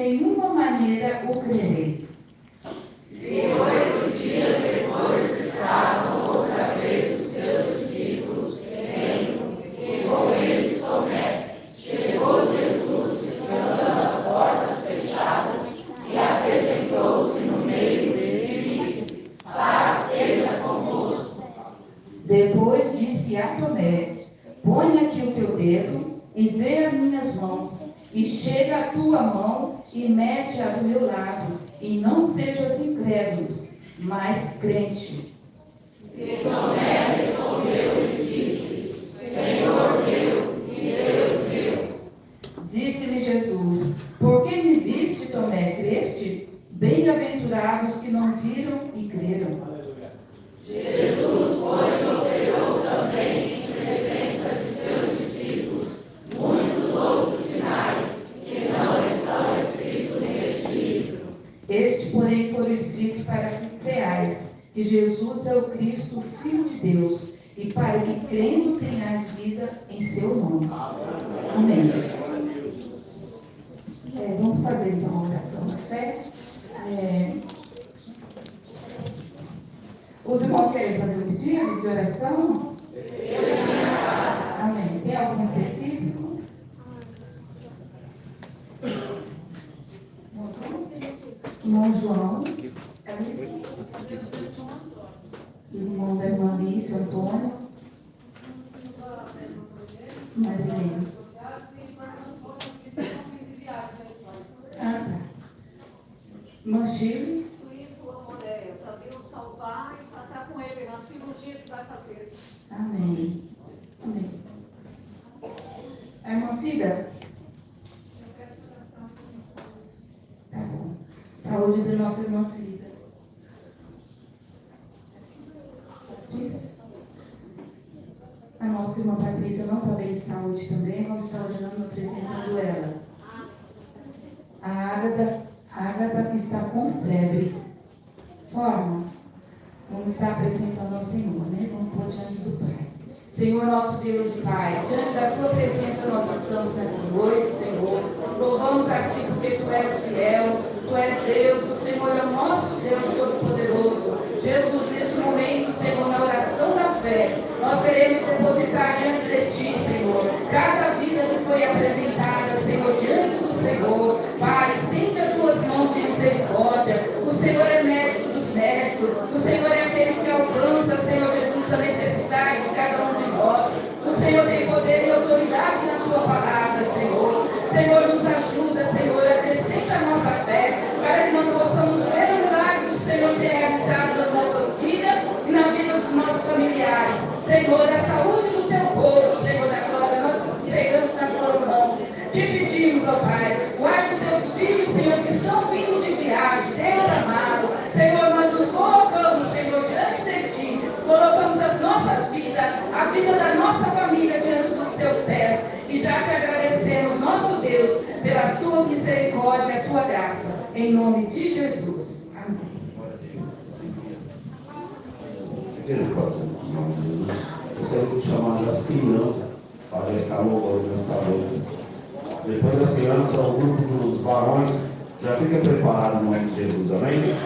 nenhuma maneira o crerei. E 8 dias depois estavam outra vez os seus discípulos crendo, e com eles Tomé. Chegou Jesus, estando as portas fechadas, e apresentou-se no meio e disse: Paz seja convosco. Depois disse a Tomé: põe aqui o teu dedo e vê as minhas mãos, e chega a tua mão e mete-a do meu lado, e não sejas incrédulos, mas crente. E Tomé respondeu e disse: Senhor meu e Deus meu. Disse-lhe Jesus: por que me viste, Tomé, creste? Bem-aventurados que não viram e creram. Jesus, pois, operou também em presença de seus discípulos muitos outros sinais que não estão escritos neste livro. Este, porém, foi escrito para que creais que Jesus é o Cristo, o Filho de Deus, e para que, crendo, tenhais vida em seu nome. Amém. Vamos fazer então uma oração da fé. Os irmãos querem fazer um pedido de oração? Amém. Tem algum específico? Irmão João, Alice, irmão da irmã Alice, Antônio, Marilene. Ah, tá. Irmã Chile. Para Deus salvar e para estar com ele na cirurgia que vai fazer. Amém. Amém. A irmã Cida? Tá bom. Saúde da nossa irmã Cida. Isso. A nossa irmã Patrícia não está bem de saúde também. Vamos estar orando, apresentando ela. A Ágata que está com febre. Só, irmãos, vamos estar apresentando ao Senhor, né? Vamos pôr diante do Pai. Senhor, nosso Deus e Pai, diante da Tua presença nós estamos nessa noite, Senhor. Louvamos a Ti porque Tu és fiel, Tu és Deus, o Senhor é o nosso Deus Todo-Poderoso. Jesus, neste momento, Senhor, na oração da fé, nós queremos depositar diante de Ti, Senhor, cada vida que foi apresentada, Senhor, diante do Senhor. Pai, estende as Tuas mãos de misericórdia. O Senhor é médico dos médicos. O Senhor é aquele que alcança, Senhor Jesus, a necessidade de cada um de nós. O Senhor tem poder e autoridade na Tua palavra, Senhor. Senhor, nos ajuda, Senhor, acrescenta a nossa fé, para que nós possamos ver o milagre do Senhor ser realizado nas nossas vidas e na vida dos nossos familiares. Senhor, a saúde do Teu povo, Senhor da glória, nós entregamos nas Tuas mãos. Te pedimos, ó Pai, guarde os Teus filhos, Senhor, que estão vindo de viagem, Deus amado. Senhor, nós nos colocamos, Senhor, diante de Ti, colocamos as nossas vidas, a vida da nossa família diante dos Teus pés, e já Te agradecemos, nosso Deus, pelas Tuas misericórdias e a Tua graça, em nome de Jesus. Amém. Querido próximo, em nome de Jesus, gostaria de chamar já as crianças para estar louvando nesta noite. Depois das crianças, o grupo dos varões já fica preparado no nome de Jesus, amém?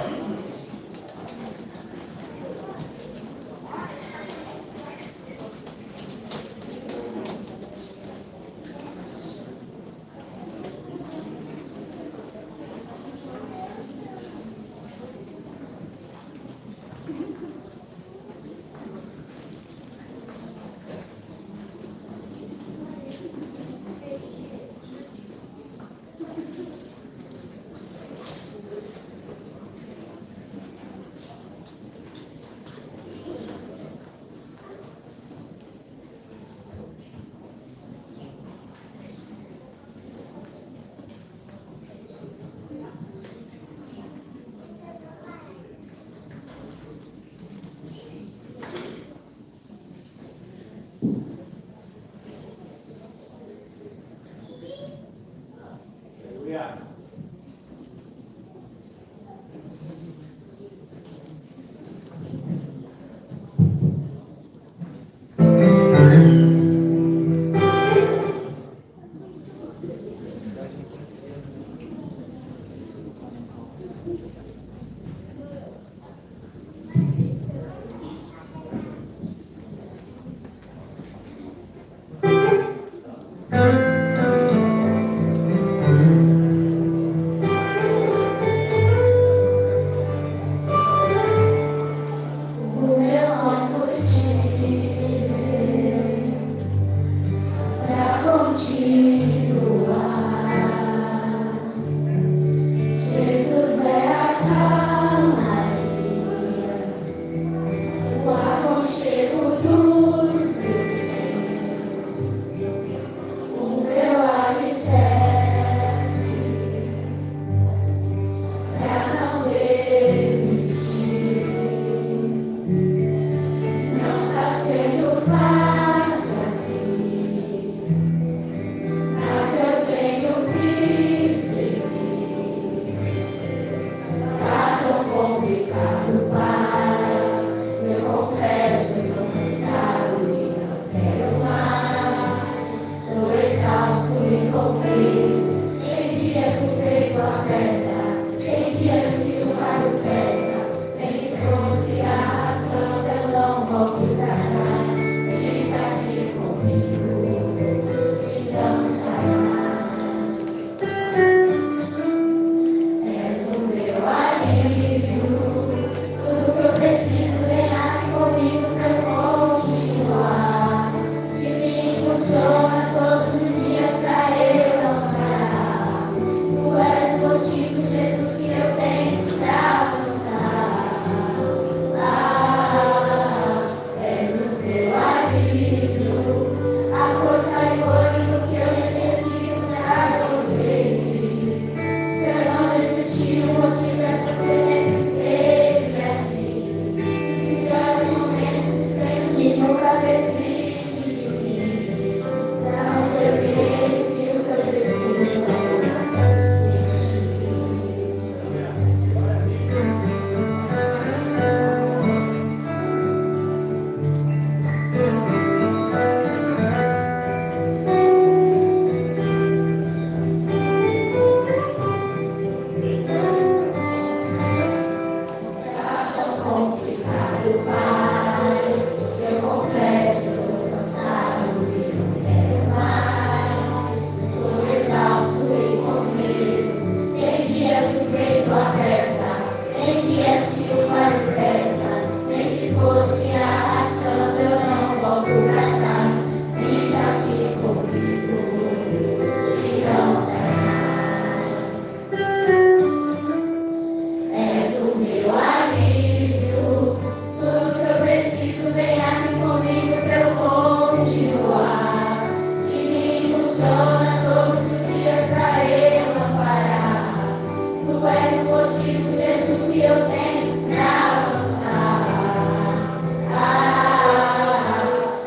eu tenho pra avançar.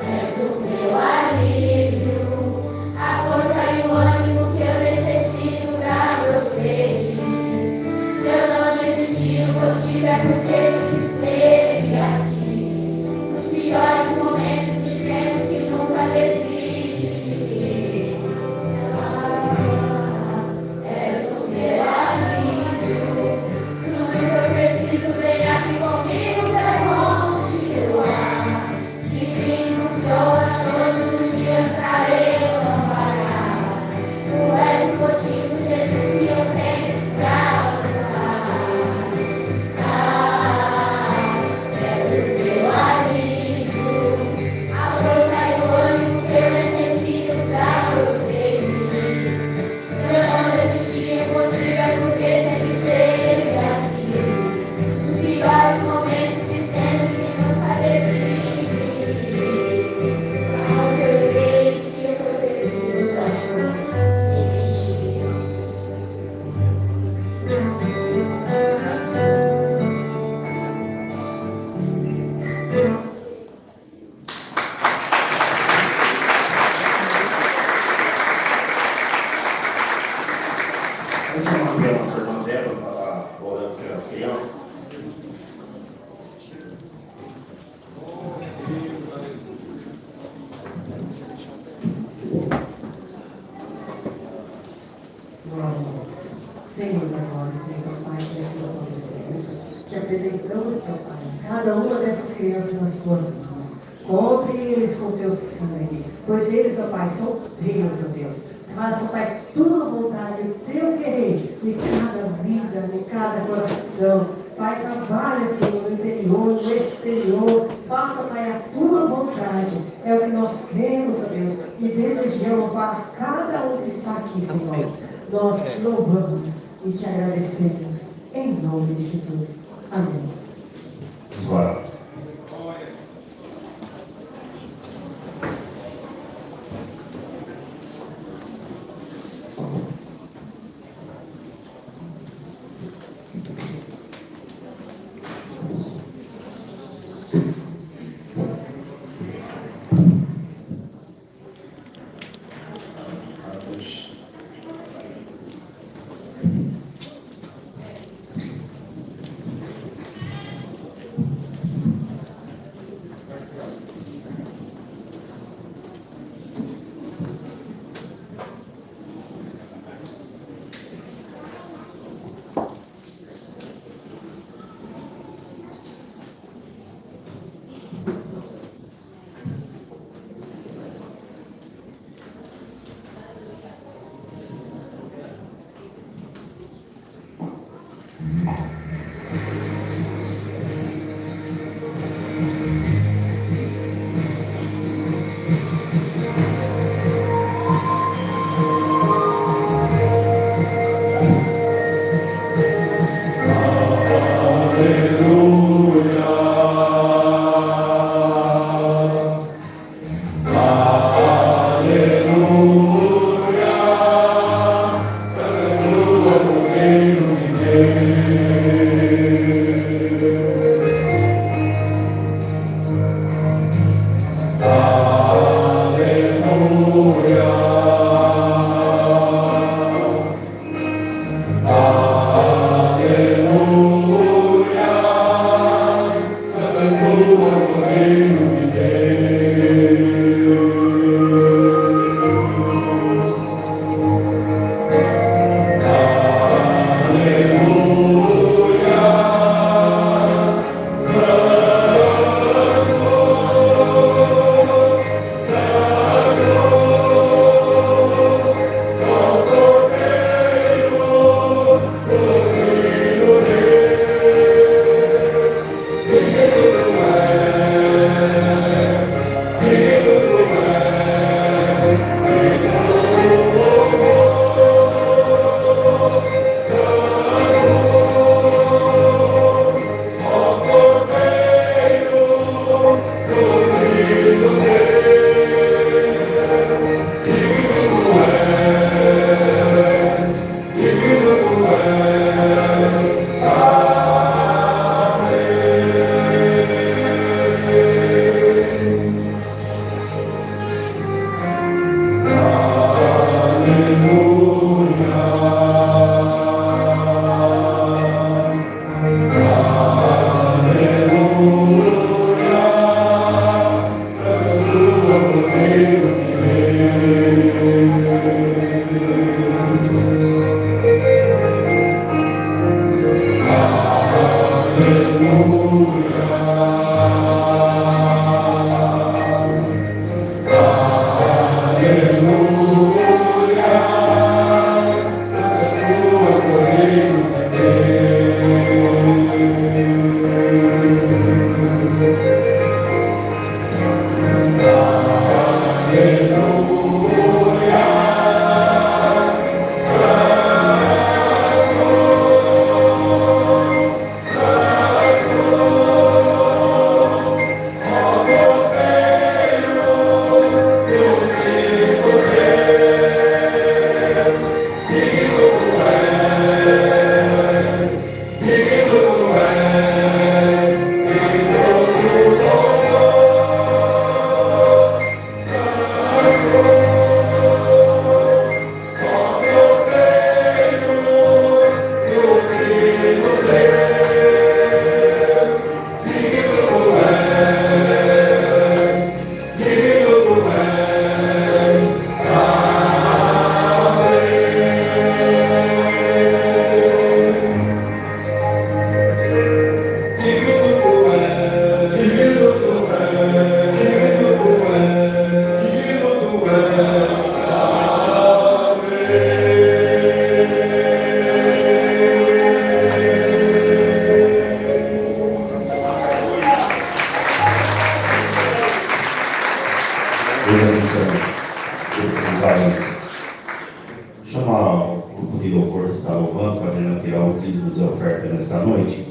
És o meu alívio, a força e o ânimo que eu necessito pra prosseguir. Se eu não desistir, o motivo é porque sempre esteve aqui. Nos piores momentos, dizendo que nunca desiste de mim. És o meu alívio. Tudo que eu preciso, vem aqui comigo pra continuar. Que me impulsiona todos os dias pra eu não parar. Tu és o motivo, Jesus, que eu tenho pra avançar. És o meu alívio, a força e o ânimo que eu necessito pra prosseguir. Se eu não desistir, o motivo é porque sempre esteve aqui. Nos piores momentos, dizendo que nunca desiste de mim. Aonde eu irei, se eu preciso só desistir. Vamos chamar aqui a nossa irmã Débora para estar orando pelas crianças. Glória a Deus. Senhor da glória, Senhor Pai, te apresentamos, te apresentamos, Pai, cada uma dessas crianças nas tuas mãos. Cobre eles com teu sangue, pois eles, ó Pai, são teus, ó Deus. Faça, Pai, tua vontade, o teu querer, em cada vida, em cada coração. Pai, trabalha, Senhor, no interior, no exterior. Faça, Pai, a tua vontade. É o que nós queremos, ó Deus, e desejamos para cada um que está aqui, Senhor. Nós te louvamos e te agradecemos. Em nome de Jesus. Amém. Pessoal. for estar louvando para retirar o dízimo de oferta nesta noite.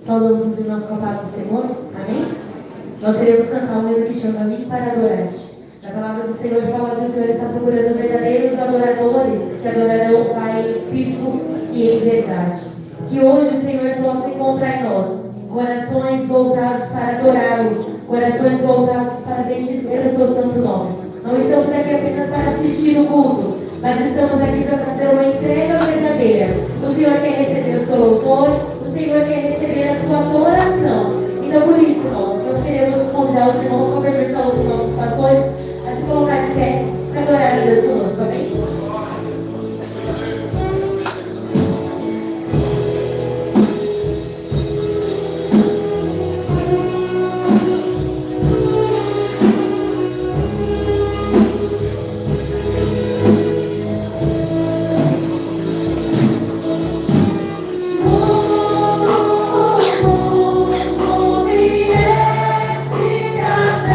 Saudamos os irmãos cantados do Senhor, amém? Nós iremos cantar um hino que chama Vim para Adorar-te. A palavra do Senhor fala que o Senhor está procurando verdadeiros adoradores, que adorarão o Pai em espírito e em verdade. Que hoje o Senhor possa encontrar em nós corações voltados para adorá-lo, corações voltados para bendizer o seu santo nome. Não estamos aqui apenas para assistir o culto, mas estamos aqui para fazer uma entrega verdadeira. O Senhor quer receber o seu louvor, o Senhor quer receber a sua adoração. Então, por isso, nós queremos convidar os irmãos com a permissão dos nossos pastores a se colocar de pé para adorar a Deus conosco, amém? Viestes a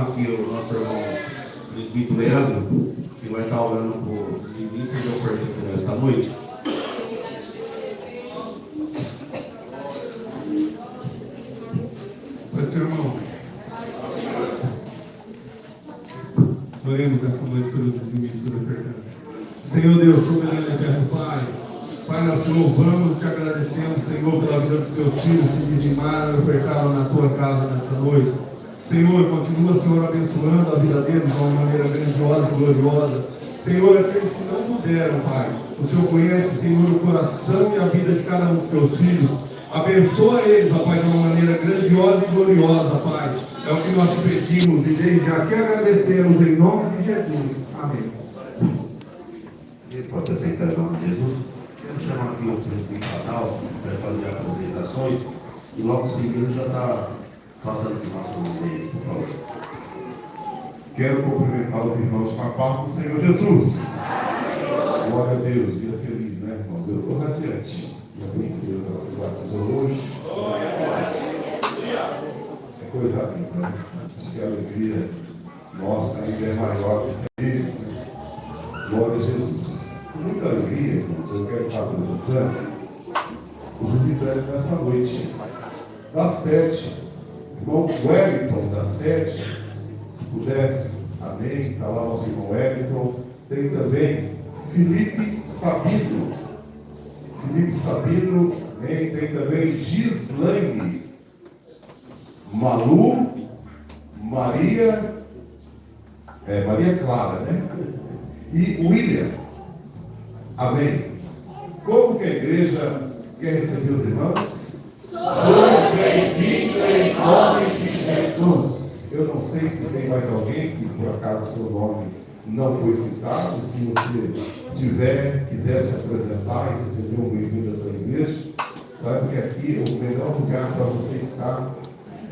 chamar aqui o nosso irmão Presbítero Leandro, que vai estar orando por Vinícius e eu pergunto nesta noite. Pode ser, irmão. Oremos essa noite pelos inimigos da verdade. Senhor Deus, soberano e eterno Pai, Pai, nós te louvamos, te agradecemos, Senhor, pela vida dos teus filhos que dizimaram e ofertaram na tua casa nesta noite. Senhor, continua, Senhor, abençoando a vida deles de uma maneira grandiosa e gloriosa. Senhor, aqueles que não puderam, Pai, o Senhor conhece, Senhor, o coração e a vida de cada um dos teus filhos. Abençoa eles, ó Pai, de uma maneira grandiosa e gloriosa, Pai. É o que nós te pedimos e desde já te agradecemos em nome de Jesus. Amém. Ele pode ser aceitado em nome de Jesus. Quero chamar aqui o presbítero Fatal para fazer as apresentações e logo em seguida já está passando para o nosso meio, por favor. Quero cumprimentar os irmãos com a paz do Senhor Jesus. Glória a Deus, dia feliz, né, irmãos? Eu estou radiante. Minha princesa, ela se batizou hoje. É coisa linda, né? Acho que a alegria nossa ainda é maior do que eles, né? Glória a Jesus. Com muita alegria, irmãos, eu quero estar apresentando os visitantes nessa noite. Das 7, irmão Wellington, das 7, se puder, amém. Está lá nosso irmão Wellington. Tem também Felipe Sabino. Amém. Tem também Gislaine, Malu, Maria Clara, né? E William. Amém. Como que a igreja quer receber os irmãos? Somos bem-vindos em nome de Jesus. Eu não sei se tem mais alguém que por acaso seu nome não foi citado. Se você quiser se apresentar e receber um bem-vindo dessa igreja, sabe que aqui é o melhor lugar para você estar.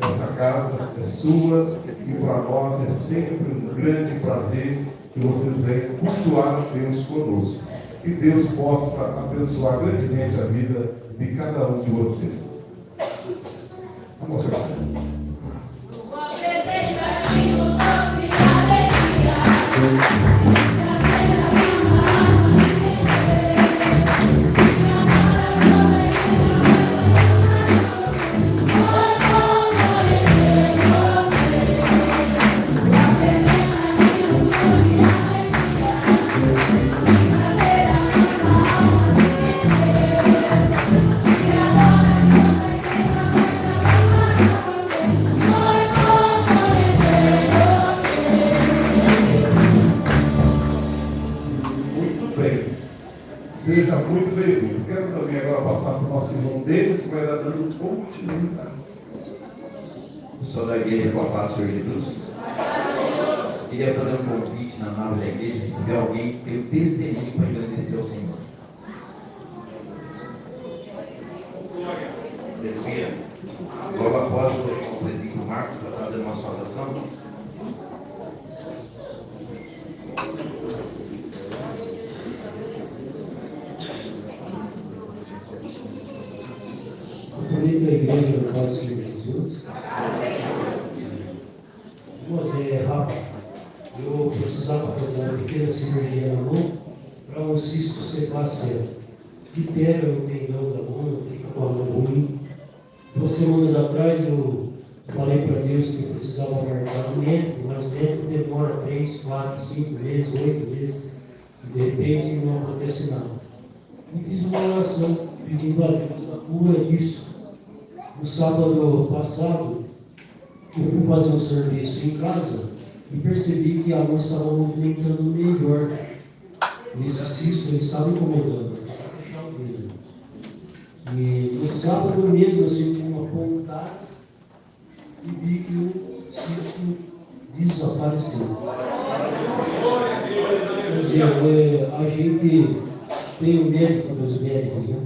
Essa casa é sua e para nós é sempre um grande prazer que vocês venham cultuar a Deus conosco. Que Deus possa abençoar grandemente a vida de cada um de vocês. Vamos orar. Sua presença aqui nos trouxe alegria. Seja muito bem-vindo. Quero também agora passar para o nosso irmão Denis, que vai dar dando continuidade. Sou da igreja com a paz do Senhor Jesus. Queria fazer um convite na nave da igreja, se tiver alguém que tem o testemunho para agradecer ao Senhor. Aleluia. Logo após o irmão Presbítero Marcos vai fazer uma saudação. Cumprimento a igreja do Pai do Senhor Jesus. Irmãos, Rafa, eu precisava fazer uma pequena cirurgia na mão para um cisto secar certo. Que pega no tendão da mão, fica com a mão ruim. 2 semanas atrás eu falei para Deus que eu precisava marcar um médico, mas o médico demora 3, 4, 5 meses, 8 meses. De repente não acontece nada. E fiz uma oração pedindo a Deus a cura disso. No sábado passado, eu fui fazer um serviço em casa e percebi que a mão estava movimentando melhor. Nesse cisto, ele estava incomodando. E no sábado mesmo eu senti uma pontada e vi que o cisto desapareceu. Quer dizer, a gente tem um médico dos médicos, né?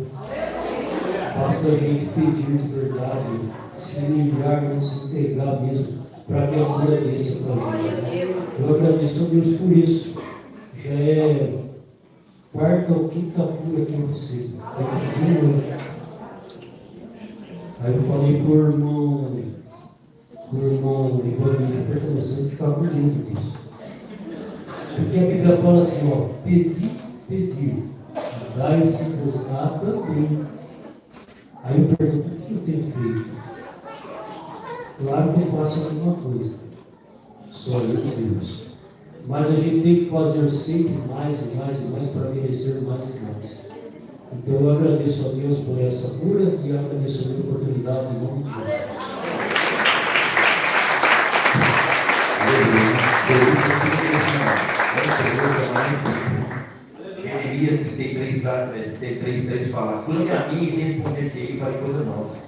Basta a gente pedir de verdade, se livrar, não se entregar mesmo, para que a cura desça para a gente. Eu agradeço a Deus por isso. Já é 4ª ou 5ª cura que eu recebo. Aí eu falei para o irmão o irmão Ivanildo pertenecendo ficar por dentro disso. Porque a Bíblia fala assim, ó, pedir, dai-se-vos-á também. Aí eu pergunto, o que eu tenho feito? Claro que eu faço alguma coisa, só eu e Deus. Mas a gente tem que fazer sempre mais e mais e mais para merecer mais e mais. Então eu agradeço a Deus por essa cura e agradeço a minha oportunidade em nome de Deus. Jeremias 33 fala: clame a mim e responder-te-ei para coisa nova.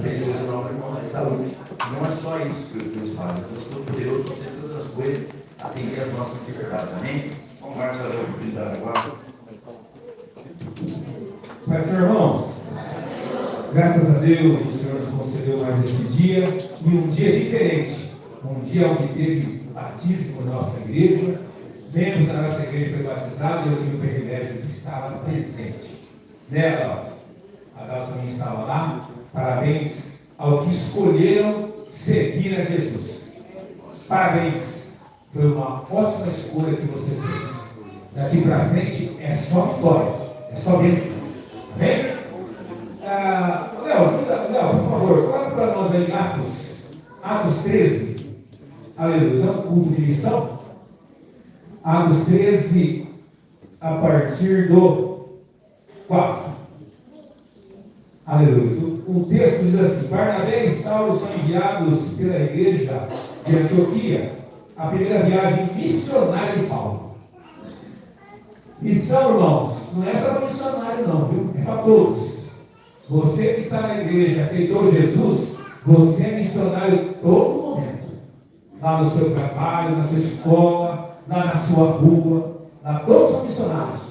Fez coisa nova, irmão, é saúde. Não é só isso que Deus faz. Deus é todo poderoso para fazer todas as coisas, atender as nossas necessidades. Amém? Vamos lá, essa oportunidade agora. Pai, Senhor, irmãos, graças a Deus, o Senhor nos concedeu mais este dia e um dia diferente. Um dia onde teve batismo na nossa igreja, membros da nossa igreja foi batizado e eu tive o privilégio de estar lá presente. Nela, a Dal também estava lá. Parabéns ao que escolheram seguir a Jesus. Parabéns, foi uma ótima escolha que você fez. Daqui para frente é só vitória, é só bênção. Amém? Léo, por favor, coloca para nós aí Atos 13. Aleluia. É um culto de missão. Atos 13, a partir do 4. Aleluia. O texto diz assim: Barnabé e Saulo são enviados pela igreja de Antioquia, a primeira viagem missionária de Paulo. Missão, irmãos, não é só para missionário não, viu? É para todos. Você que está na igreja, aceitou Jesus, você é missionário todo momento. Lá no seu trabalho, na sua escola, lá na sua rua, lá todos são missionários.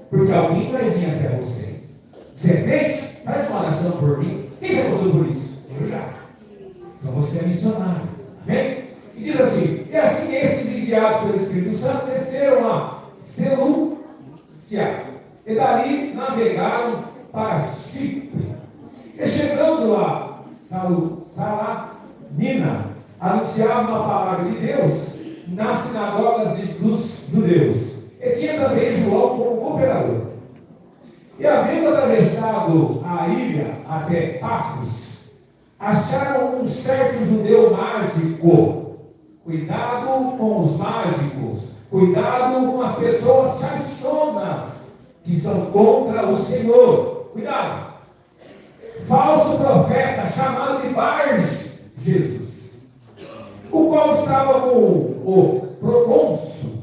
Porque alguém vai vir até você. Você é crente? Faz uma oração por mim. Quem já passou por isso? Eu já. Então você é missionário. Amém? E diz assim: e assim esses enviados pelo Espírito Santo desceram a Selúcia e dali navegaram para Chipre. E chegando a Salamina, anunciavam a palavra de Deus nas sinagogas dos judeus. E tinha também João como operador. E havendo atravessado a ilha até Pafos, acharam um certo judeu mágico. Cuidado com os mágicos, cuidado com as pessoas sabichonas que são contra o Senhor. Cuidado. Falso profeta chamado de Bar-Jesus, o qual estava com o procônsul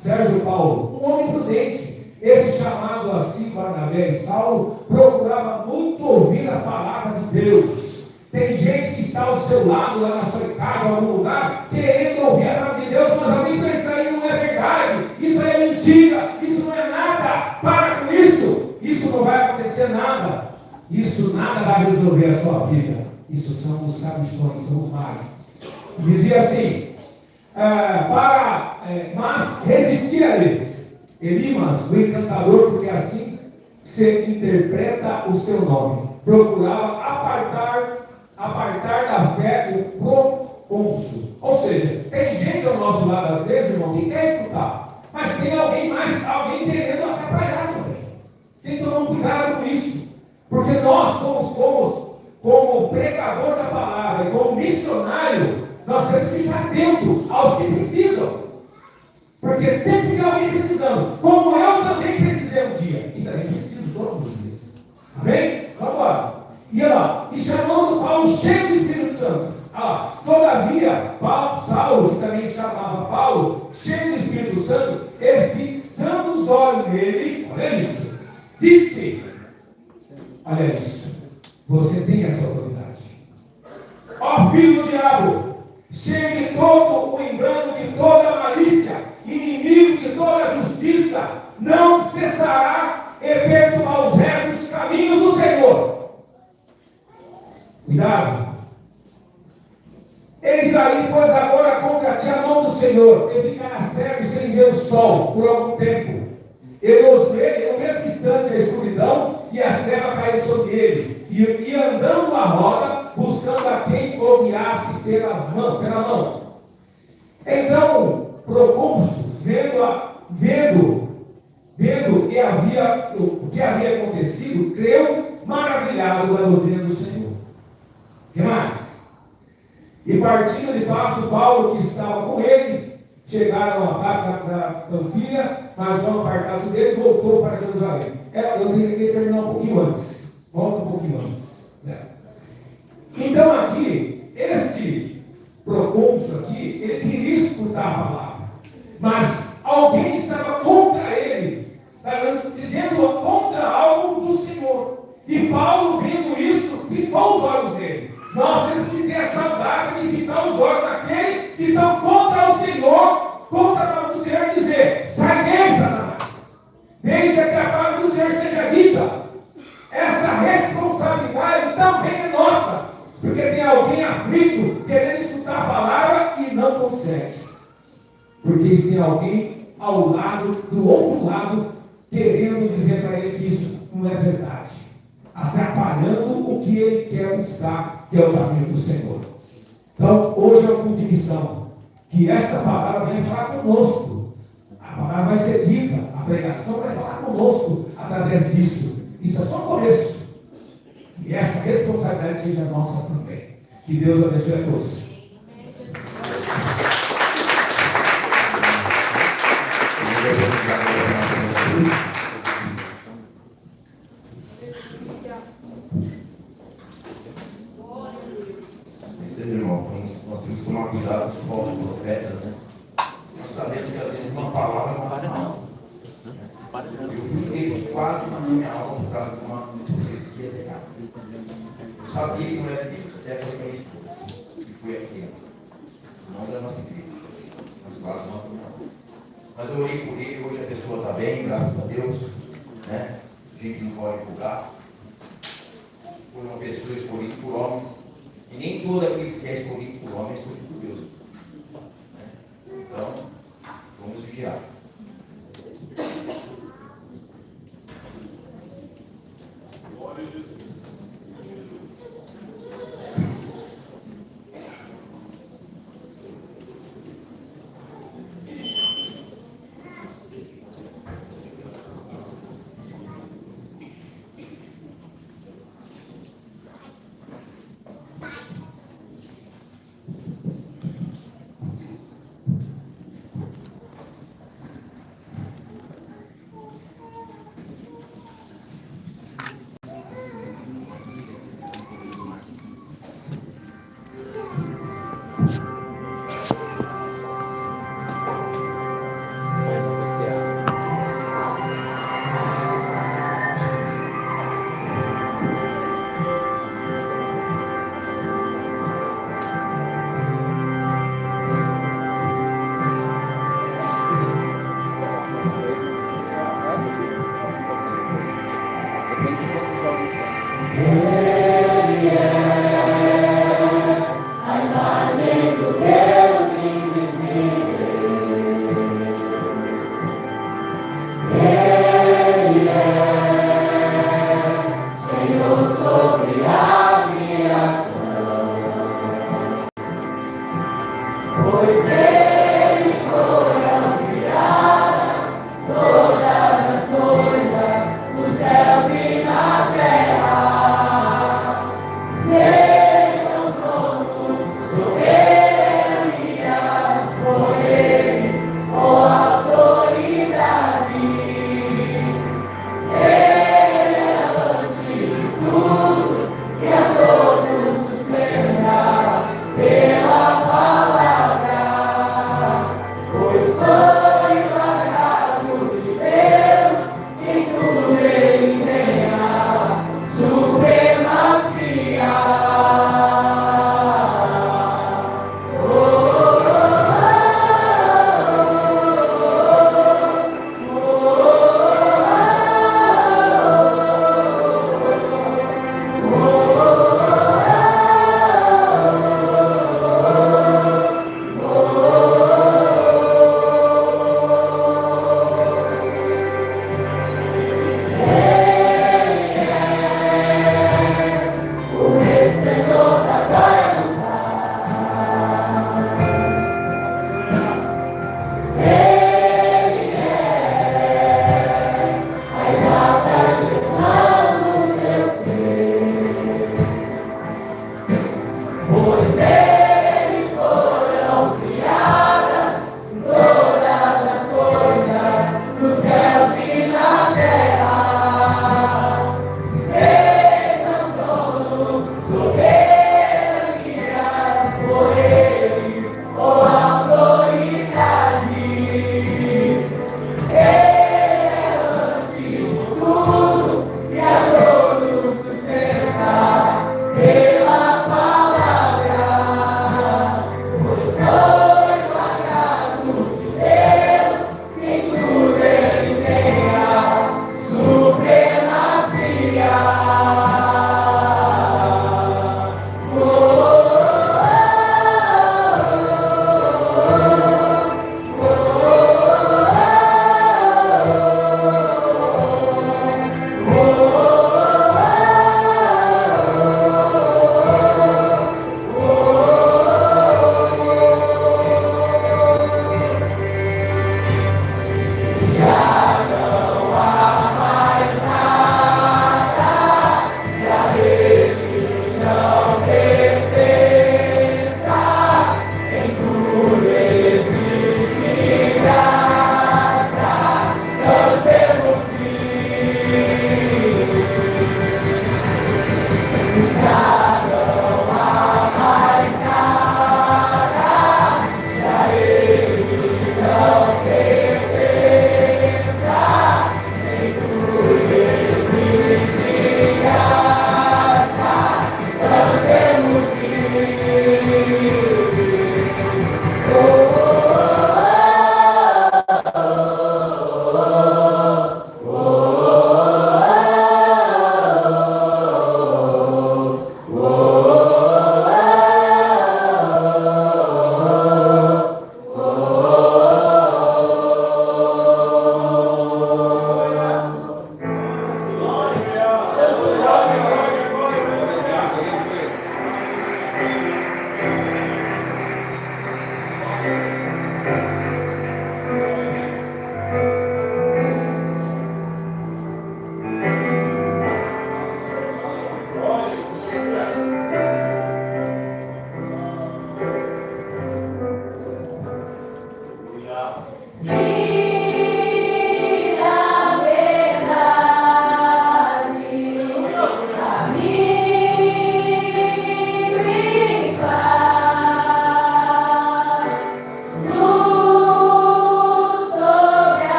Sérgio Paulo, um homem prudente. Esse chamado assim, Barnabé e Saulo, procurava muito ouvir a palavra de Deus. Tem gente que está ao seu lado, lá na sua casa, em algum lugar, querendo ouvir a palavra de Deus, mas alguém pensa: isso aí não é verdade, isso aí é mentira, isso não é nada. Para com isso, isso não vai acontecer nada, isso nada vai resolver a sua vida. Isso são os sabichões, são os mágicos. Dizia assim: mas resistir a eles. Elimas, o encantador, porque assim se interpreta o seu nome, procurava apartar da fé o procônsul. Ou seja, tem gente ao nosso lado às vezes, irmão, que quer escutar, mas tem alguém querendo atrapalhar também. Tem que tomar um cuidado com isso, porque nós como pregador da palavra e como missionário, nós temos que ficar atento aos que precisam. Porque sempre tem alguém precisando, como eu também precisei um dia, e também preciso todos os dias. Amém? Vamos lá. E chamando Paulo cheio do Espírito Santo. Todavia, Saulo, que também chamava Paulo, cheio do Espírito Santo, e fixando os olhos nele, olha isso, disse: olha isso, você tem essa autoridade. Ó filho do diabo, cheio de todo o engano, de toda a malícia, inimigo de toda a justiça, não cessará e perturbar os retos caminhos do Senhor. Cuidado. Eis aí, pois agora contra ti a mão do Senhor, e ficará cego sem ver o sol por algum tempo. No mesmo instante a escuridão e as trevas caíram sobre ele, e andando à roda, buscando a quem o guiasse pela mão. Então, Procônsul, vendo o que havia acontecido, creu maravilhado da doutrina do Senhor. O que mais? E partindo de baixo, Paulo, que estava com ele, chegaram a parte da Panfilha, mas João, apartado dele, voltou para Jerusalém. Eu queria terminar um pouquinho antes. Volta um pouquinho antes. Né? Então aqui, este Procônsul aqui, ele queria escutar a palavra, mas alguém estava contra ele, dizendo contra algo do Senhor. E Paulo, vendo isso, fitou os olhos dele. Nós temos que ter essa audácia de fitar os olhos daqueles que estão contra o Senhor, contra o Senhor, e dizer: sai dele, Satanás. Deixa que a palavra do Senhor seja dita. Essa responsabilidade também é nossa, porque tem alguém aflito, querendo escutar a palavra e não consegue. Porque tem alguém ao lado, do outro lado, querendo dizer para ele que isso não é verdade, atrapalhando o que ele quer buscar, que é o caminho do Senhor. Então, hoje é um culto de missão, que esta palavra vem falar conosco. A palavra vai ser dita, a pregação vai falar conosco através disso. Isso é só o começo. E essa responsabilidade seja nossa também. Que Deus abençoe a todos. Irmão, nós temos que tomar cuidado com os falsos profetas, né? Nós sabemos que às vezes uma palavra não para não. Eu fiquei quase na minha aula por causa de uma profecia errada. Eu sabia que não era Deus, até foi minha esposa, que foi aqui, não da nossa igreja, mas quase uma opinião. Mas eu orei por ele, hoje a pessoa está bem, graças a Deus, né? A gente não pode julgar. Foi uma pessoa escolhida por homens. E nem todo aquele que é escolhido por homem é escolhido por Deus. Né? Então, vamos vigiar. Glória a Jesus.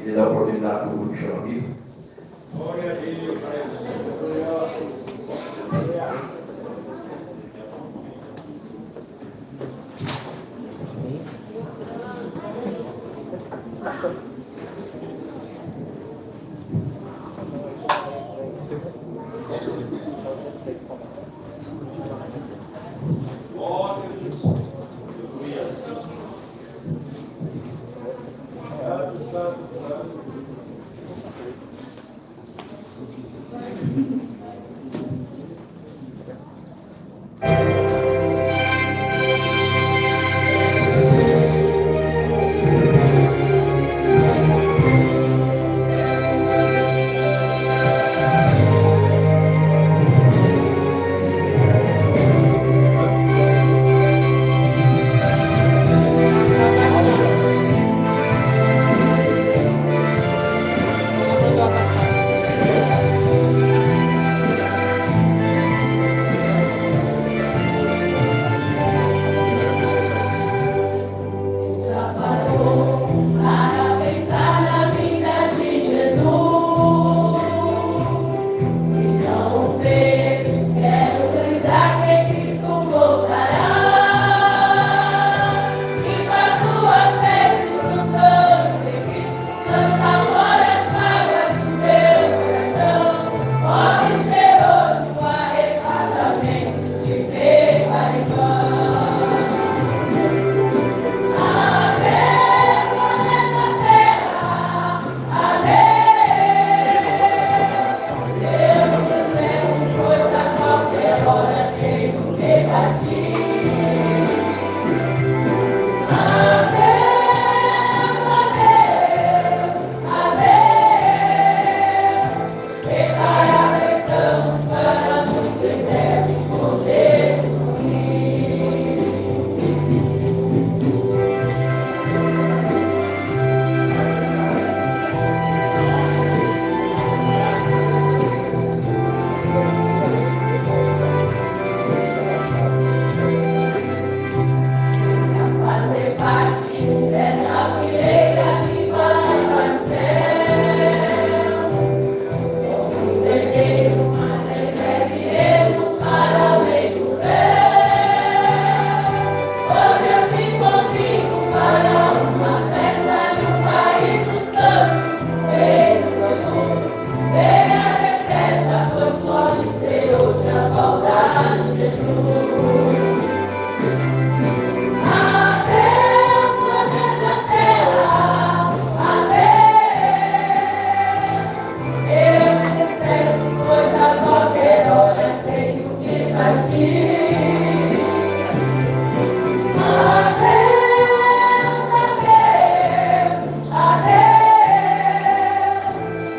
Queria dar a oportunidade para o grupo chamar aqui. Glória a Deus,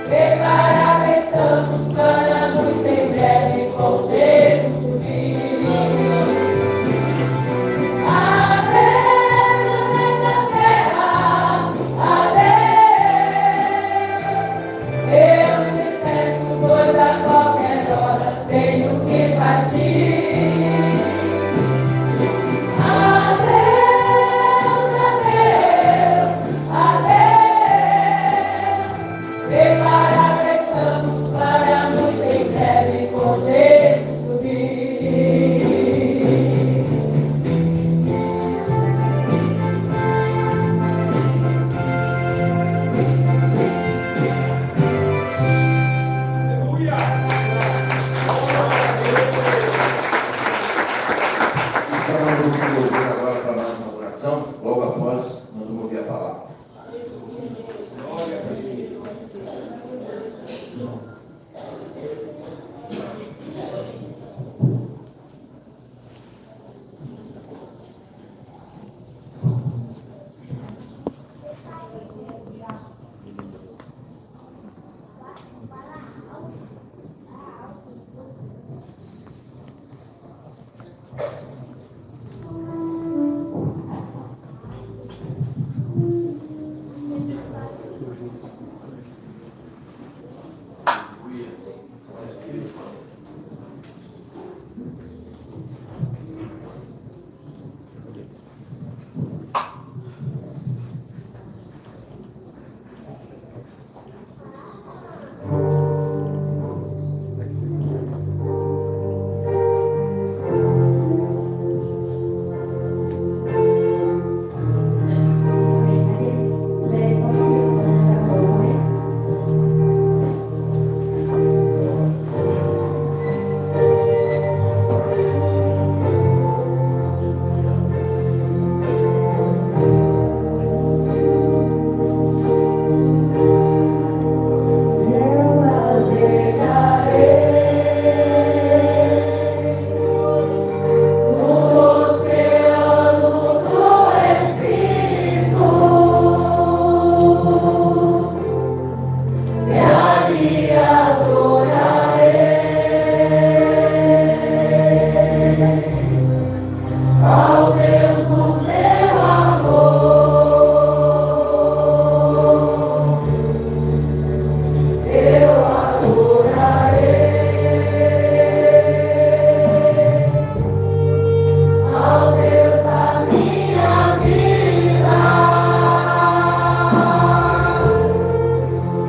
Preparada estamos para muito em breve com Jesus subir. Adeus, planeta Terra, adeus. Eu me despeço, pois a qualquer hora tenho que partir. Adeus, adeus, adeus. Preparada estamos para muito em breve com Jesus subir. Estamos no grupo de louvor agora para a nossa inauguração. Logo após, nós vamos ouvir a palavra.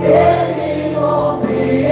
Ele compreende.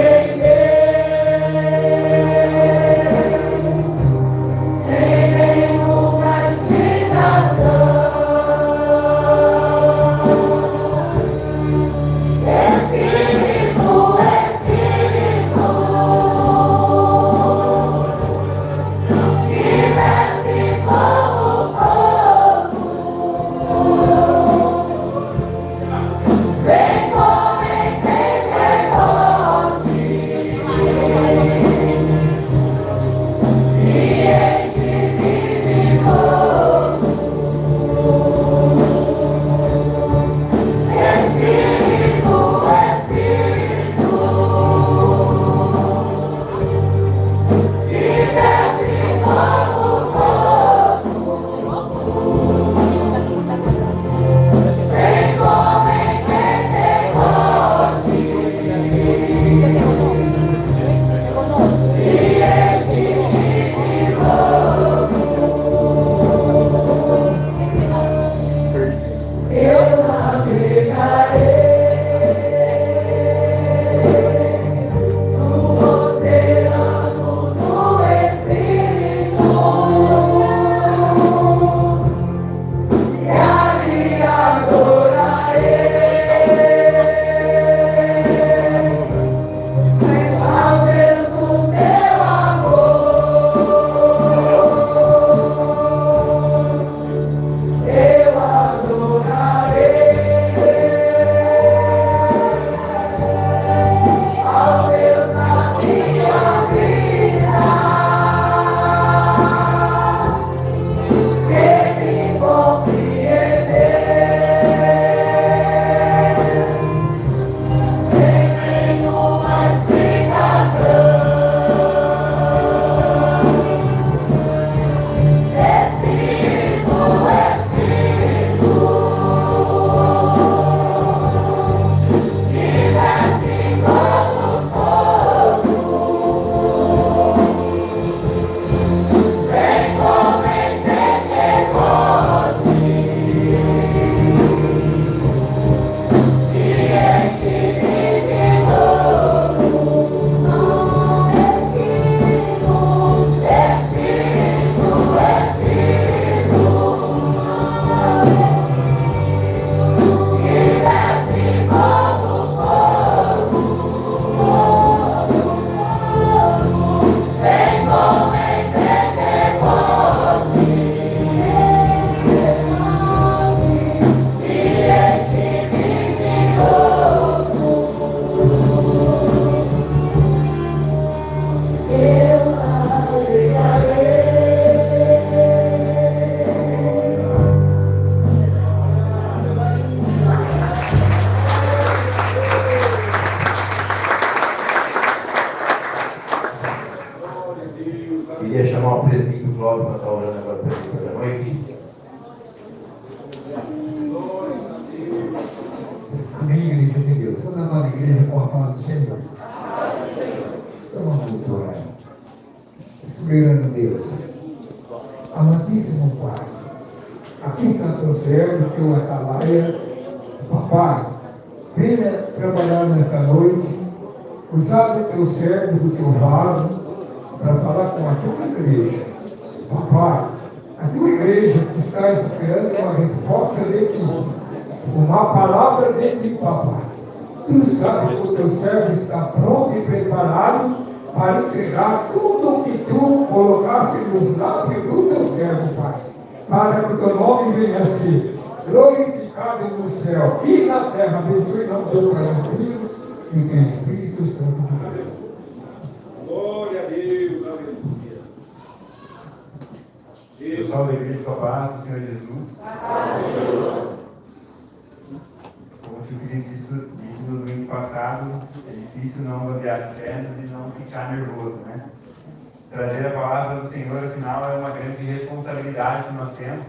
Cláudio para estar orando agora para a noite. Amém, igreja de Deus. Toda a nova igreja com a fala do Senhor. Então vamos orar. Soberano Deus, amantíssimo Pai, aqui está seu servo, teu atalaia, papai, venha trabalhar nesta noite, usar o teu servo, do teu vaso, para falar com a tua igreja. Papai, a tua igreja que está esperando uma resposta de ti, uma palavra de ti, papai. Tu sabes que o teu servo está pronto e preparado para entregar tudo o que tu colocaste nos lábios do teu servo, Pai, para que o teu nome venha a ser glorificado no céu e na terra. Abençoe o nome do Pai, do Filho e do Espírito Santo de Deus. Glória a Deus, aleluia. Eu salve a igreja com a paz do Senhor Jesus. Como o tio Cris disse no domingo passado, é difícil não babear as pernas e não ficar nervoso, né? Trazer a palavra do Senhor, afinal, é uma grande responsabilidade que nós temos.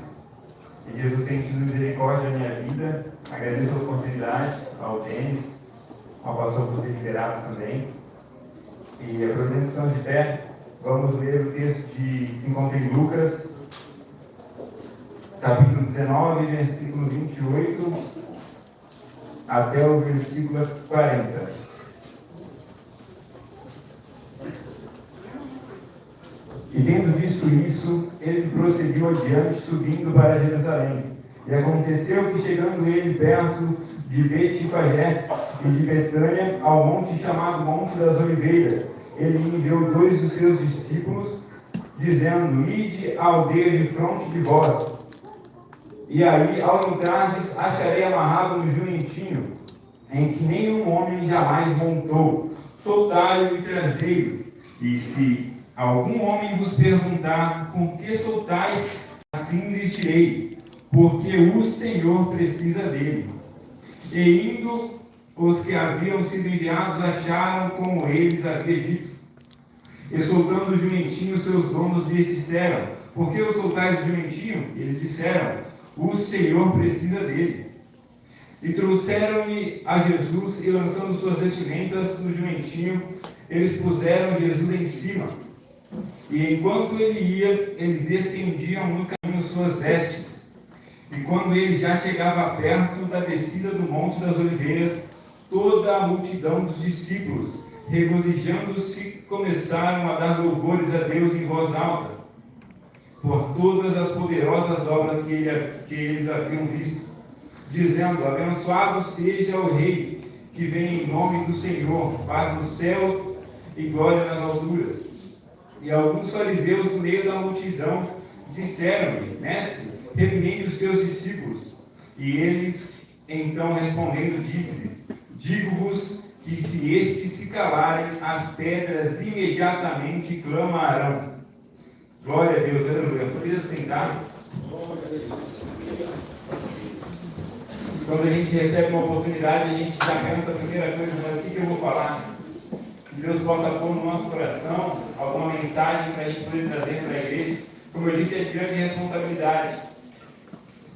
E Jesus tem tido misericórdia na minha vida. Agradeço a oportunidade ao Denis, ao pastor por ter liberado também. E aproveitando que estamos de pé, vamos ler o texto que se encontra em Lucas, capítulo 19, versículo 28 até o versículo 40. E tendo visto isso, ele prosseguiu adiante, subindo para Jerusalém. E aconteceu que, chegando ele perto de Betfagé e de Betânia, ao monte chamado Monte das Oliveiras, ele enviou 2 dos seus discípulos, dizendo: Ide à aldeia de fronte de vós, e aí, ao entrardes, acharei amarrado um jumentinho, em que nenhum homem jamais montou. Soltai-o e trazei-o. E se algum homem vos perguntar por que soltais, assim lhes direi, porque o Senhor precisa dele. E indo, os que haviam sido enviados acharam como eles haviam dito. E soltando o jumentinho, seus donos lhes disseram: por que o soltais o jumentinho? Eles disseram: o Senhor precisa dele. E trouxeram-lhe a Jesus, e lançando suas vestimentas no jumentinho, eles puseram Jesus em cima. E enquanto ele ia, eles estendiam no caminho suas vestes. E quando ele já chegava perto da descida do Monte das Oliveiras, toda a multidão dos discípulos, regozijando-se, começaram a dar louvores a Deus em voz alta, por todas as poderosas obras que eles haviam visto, dizendo: abençoado seja o Rei que vem em nome do Senhor, paz nos céus e glória nas alturas. E alguns fariseus no meio da multidão disseram-lhe: mestre, repreende os seus discípulos. E eles, então respondendo, disse-lhes: digo-vos que se estes se calarem, as pedras imediatamente clamarão. Glória a Deus, aleluia. Poderia sentar? Quando a gente recebe uma oportunidade, a gente já pensa a primeira coisa: mas o que eu vou falar? Que Deus possa pôr no nosso coração alguma mensagem para a gente poder trazer para a igreja. Como eu disse, é de grande responsabilidade.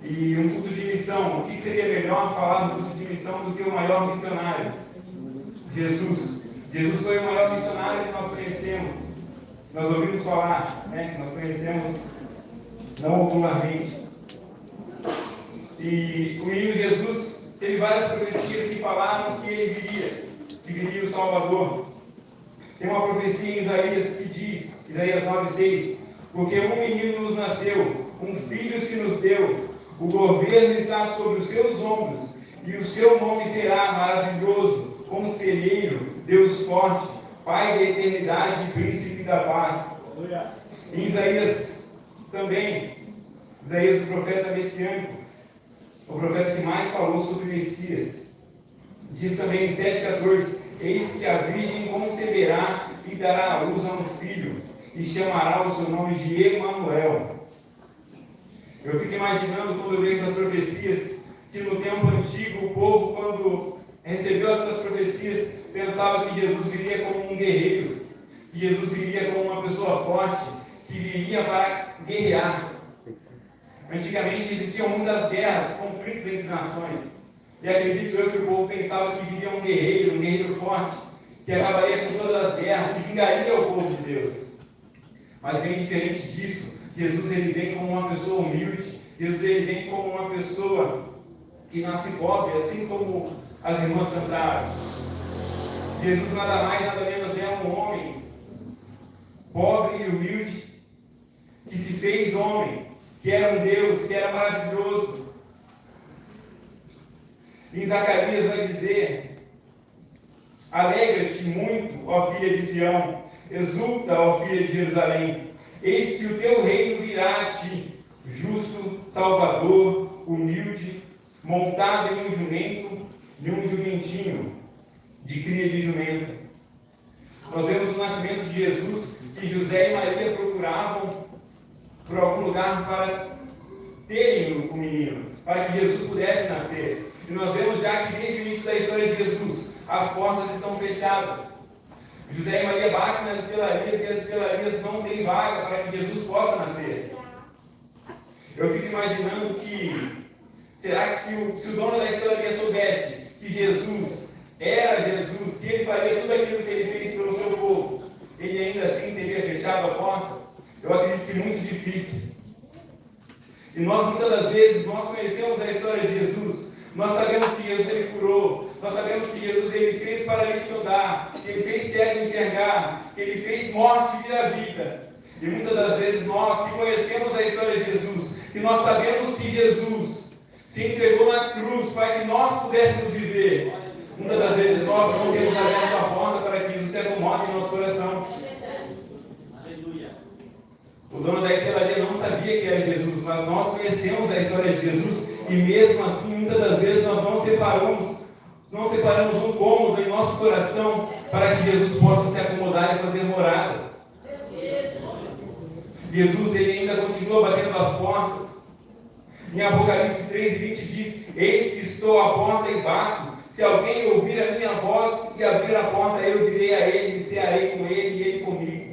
E um culto de missão, o que seria melhor falar do culto de missão do que o maior missionário? Jesus. Jesus foi o maior missionário que nós conhecemos. Nós ouvimos falar, né, que nós conhecemos não ocularmente. E o menino Jesus teve várias profecias que falaram que ele viria o Salvador. Tem uma profecia em Isaías que diz, Isaías 9,6: porque um menino nos nasceu, um filho se nos deu, o governo está sobre os seus ombros, e o seu nome será maravilhoso, conselheiro, Deus forte, Pai da eternidade e príncipe da paz. Em Isaías também, Isaías, o profeta messiânico, o profeta que mais falou sobre o Messias, diz também em 7,14: eis que a virgem conceberá e dará à luz a um filho, e chamará o seu nome de Emanuel. Eu fico imaginando, quando eu leio essas profecias, que no tempo antigo, o povo, quando recebeu essas profecias, pensava que Jesus viria como um guerreiro, que Jesus viria como uma pessoa forte, que viria para guerrear. Antigamente existiam muitas guerras, conflitos entre nações. E acredito eu que o povo pensava que viria um guerreiro forte, que acabaria com todas as guerras, que vingaria o povo de Deus. Mas bem diferente disso, Jesus ele vem como uma pessoa humilde, Jesus ele vem como uma pessoa que nasce pobre, assim como as irmãs cantaram. Jesus nada mais, nada menos é um homem pobre e humilde, que se fez homem, que era um Deus, que era maravilhoso. Em Zacarias vai dizer: alegra-te muito, ó filha de Sião, exulta, ó filha de Jerusalém, eis que o teu reino virá a ti, justo, salvador, humilde, montado em um jumento e um jumentinho, de cria de jumento. Nós vemos o nascimento de Jesus, que José e Maria procuravam por algum lugar para terem o menino, para que Jesus pudesse nascer. E nós vemos já que desde o início da história de Jesus, as portas estão fechadas. José e Maria batem nas estelarias e as estelarias não têm vaga para que Jesus possa nascer. Eu fico imaginando que, será que se o dono da estelaria soubesse que Jesus era Jesus, que ele faria tudo aquilo que ele fez pelo seu povo, ele ainda assim teria fechado a porta? Eu acredito que muito difícil. E nós, muitas das vezes, nós conhecemos a história de Jesus, nós sabemos que Jesus ele curou, nós sabemos que Jesus ele fez paralítico andar, que ele fez cego enxergar, que ele fez morte vir à vida. E muitas das vezes nós que conhecemos a história de Jesus, que nós sabemos que Jesus se entregou na cruz para que nós pudéssemos viver, muitas das vezes nós não temos aberto a porta para que Jesus se acomode em nosso coração. O dono da estelaria não sabia que era Jesus, mas nós conhecemos a história de Jesus e mesmo assim, muitas das vezes, nós não separamos um cômodo em nosso coração para que Jesus possa se acomodar e fazer morada. Jesus ele ainda continua batendo as portas. Em Apocalipse 3:20 diz: eis que estou à porta e bato. Se alguém ouvir a minha voz e abrir a porta, eu virei a ele, e cearei com ele e ele comigo.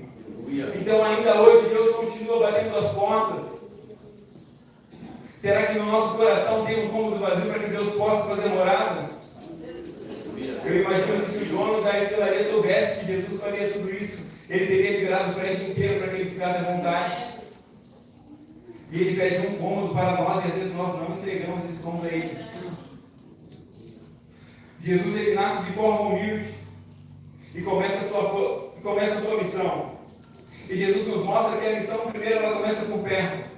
Então ainda hoje Deus continua batendo as portas. Será que no nosso coração tem um cômodo vazio para que Deus possa fazer morada? Eu imagino que se o dono da estelaria soubesse que Jesus faria tudo isso, ele teria virado o prédio inteiro para que ele ficasse à vontade. E ele pede um cômodo para nós e às vezes nós não entregamos esse cômodo a ele. Jesus ele nasce de forma humilde e começa a sua missão. E Jesus nos mostra que a missão primeiro ela começa por perto.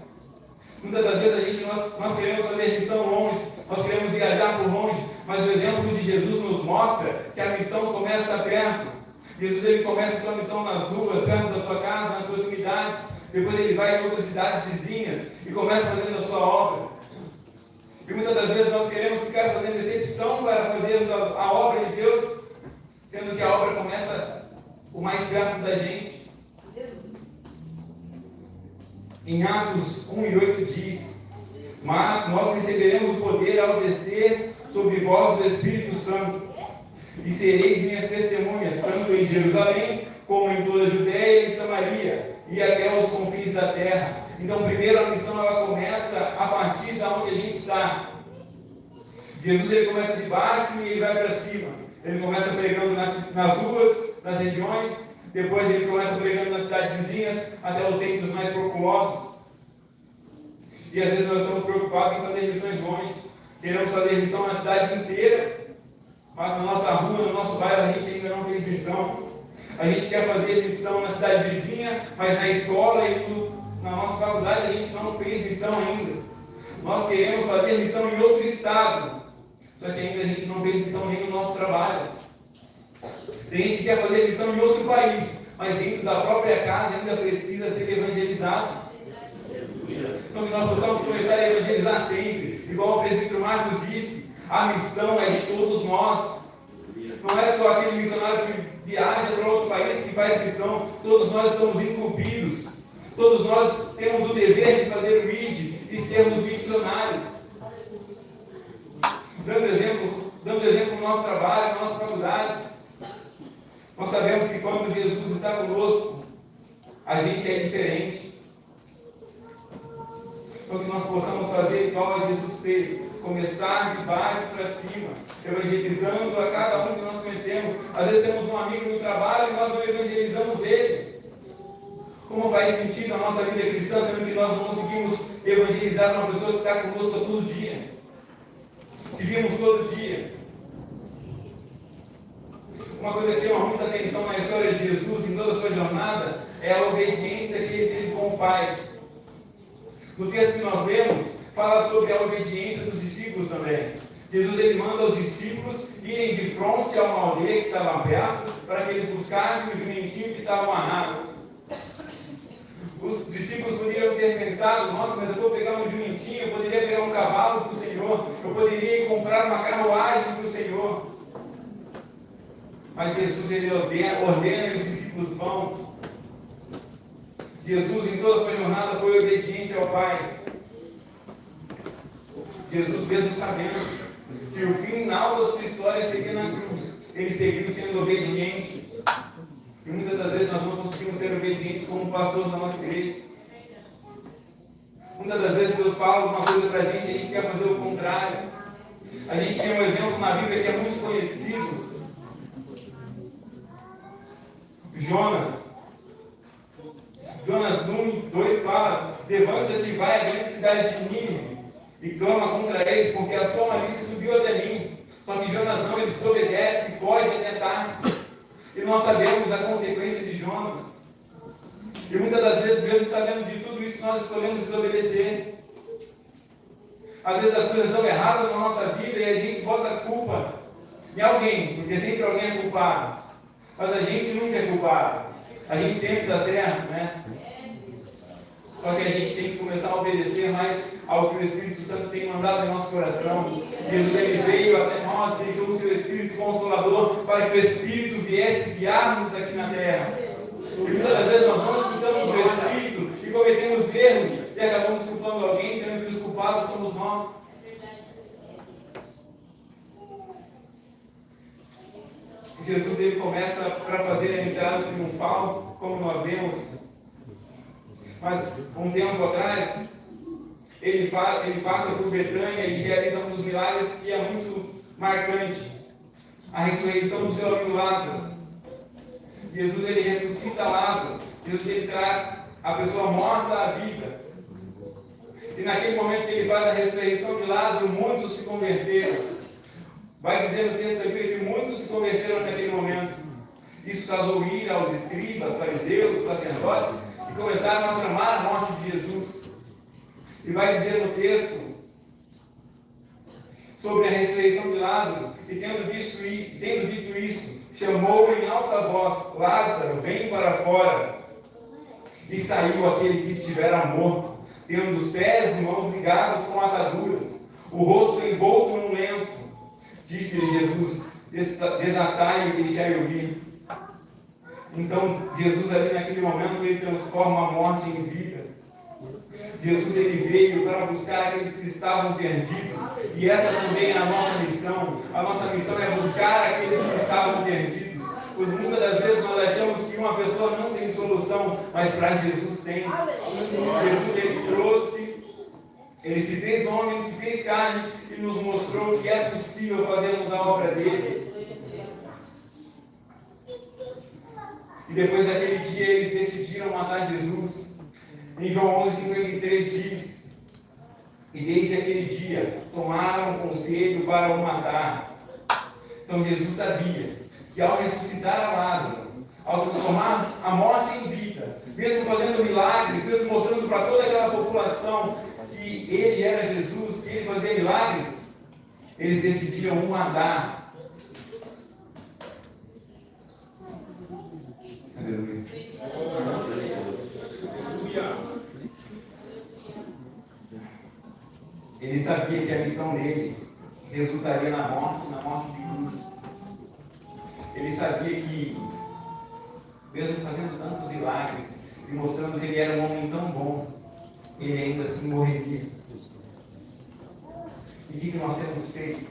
Muitas das vezes nós queremos fazer missão longe, nós queremos viajar por longe, mas o exemplo de Jesus nos mostra que a missão começa perto. Jesus ele começa a sua missão nas ruas, perto da sua casa, nas suas unidades, depois ele vai em outras cidades vizinhas e começa fazendo a sua obra. E muitas das vezes nós queremos ficar fazendo excepção para fazer a obra de Deus, sendo que a obra começa o mais perto da gente. Em Atos 1:8 diz: mas nós receberemos o poder ao descer sobre vós o Espírito Santo, e sereis minhas testemunhas, tanto em Jerusalém, como em toda a Judéia e Samaria, e até os confins da terra. Então, primeiro a missão ela começa a partir de onde a gente está. Jesus ele começa de baixo e ele vai para cima. Ele começa pregando nas ruas, nas regiões, depois ele começa pregando nas cidades vizinhas, até os centros mais populosos. E às vezes nós estamos preocupados em fazer missões longe. Queremos fazer missão na cidade inteira, mas na nossa rua, no nosso bairro, a gente ainda não fez missão. A gente quer fazer missão na cidade vizinha, mas na escola e na nossa faculdade a gente não fez missão ainda. Nós queremos fazer missão em outro estado, só que ainda a gente não fez missão nem no nosso trabalho. Tem gente que quer fazer missão em outro país, mas dentro da própria casa ainda precisa ser evangelizado. Então que nós possamos começar a evangelizar sempre, igual o presbítero Marcos disse, a missão é de todos nós. Não é só aquele missionário que viaja para outro país que faz missão, todos nós estamos incumbidos. Todos nós temos o dever de fazer o ID e sermos missionários. Dando exemplo no nosso trabalho, na nossa faculdade. Nós sabemos que quando Jesus está conosco, a gente é diferente. Então que nós possamos fazer igual a Jesus fez, começar de baixo para cima, evangelizando a cada um que nós conhecemos. Às vezes temos um amigo no trabalho e nós não evangelizamos ele. Como faz sentido a nossa vida cristã, sendo que nós não conseguimos evangelizar uma pessoa que está conosco todo dia, que vimos todo dia? Uma coisa que chama muita atenção na história de Jesus, em toda a sua jornada, é a obediência que ele teve com o Pai. No texto que nós lemos, fala sobre a obediência dos discípulos também. Jesus ele manda os discípulos irem de frente a uma aldeia que estava perto, para que eles buscassem o jumentinho que estava amarrado. Os discípulos poderiam ter pensado: nossa, mas eu vou pegar um jumentinho, eu poderia pegar um cavalo para o Senhor, eu poderia ir comprar uma carruagem para o Senhor. Mas Jesus ele ordena e os discípulos vão. Jesus, em toda a sua jornada, foi obediente ao Pai. Jesus, mesmo sabendo que o final da sua história seria na cruz, ele seguiu sendo obediente. E muitas das vezes nós não conseguimos ser obedientes como pastores da nossa igreja. Muitas das vezes Deus fala alguma coisa para a gente quer fazer o contrário. A gente tem um exemplo na Bíblia que é muito conhecido. Jonas 1:2 fala: levanta-te e vai à grande cidade de Nínive e clama contra eles, porque a sua malícia subiu até mim. Só que Jonas não, ele desobedece e foge até Tarsis. E nós sabemos a consequência de Jonas. E muitas das vezes, mesmo sabendo de tudo isso, nós escolhemos desobedecer. Às vezes as coisas dão errado na nossa vida e a gente bota a culpa em alguém, porque sempre alguém é culpado. Mas a gente nunca é culpado. A gente sempre está certo, né? Só que a gente tem que começar a obedecer mais ao que o Espírito Santo tem mandado em nosso coração. Ele veio até nós, deixou o seu Espírito Consolador para que o Espírito viesse guiar-nos aqui na terra. E muitas das vezes nós não escutamos o Espírito e cometemos erros e acabamos culpando alguém, sendo que os culpados somos nós. Jesus ele começa para fazer a entrada triunfal, como nós vemos. Mas um tempo atrás, ele passa por Betânia e realiza um dos milagres que é muito marcante: a ressurreição do seu amigo Lázaro. Jesus ele ressuscita Lázaro. Jesus ele traz a pessoa morta à vida. E naquele momento que ele faz a ressurreição de Lázaro, muitos se converteram. Vai dizer no texto da Bíblia que muitos se converteram naquele momento. Isso causou ira aos escribas, fariseus, sacerdotes, que começaram a tramar a morte de Jesus. E vai dizer no texto sobre a ressurreição de Lázaro, e tendo dito isso, chamou em alta voz: Lázaro, vem para fora. E saiu aquele que estivera morto, tendo os pés e mãos ligados com ataduras, o rosto envolto num lenço. Disse-lhe Jesus: desatai-o e deixai-o ir. Então, Jesus ali naquele momento, ele transforma a morte em vida. Jesus ele veio para buscar aqueles que estavam perdidos. E essa também é a nossa missão. A nossa missão é buscar aqueles que estavam perdidos. Pois muitas das vezes nós achamos que uma pessoa não tem solução, mas para Jesus tem. Jesus ele trouxe, ele se fez homem, se fez carne e nos mostrou que é possível fazermos a obra dele. E depois daquele dia eles decidiram matar Jesus. Em João 11:53 diz: e desde aquele dia tomaram conselho para o matar. Então Jesus sabia que ao ressuscitar a Lázaro, ao transformar a morte em vida, mesmo fazendo milagres, mesmo mostrando para toda aquela população que ele era Jesus, que ele fazia milagres, eles decidiram o matar. Aleluia. Ele sabia que a missão dele resultaria na morte de cruz. Ele sabia que, mesmo fazendo tantos milagres e mostrando que ele era um homem tão bom, ele ainda assim morreria. E o que nós temos feito?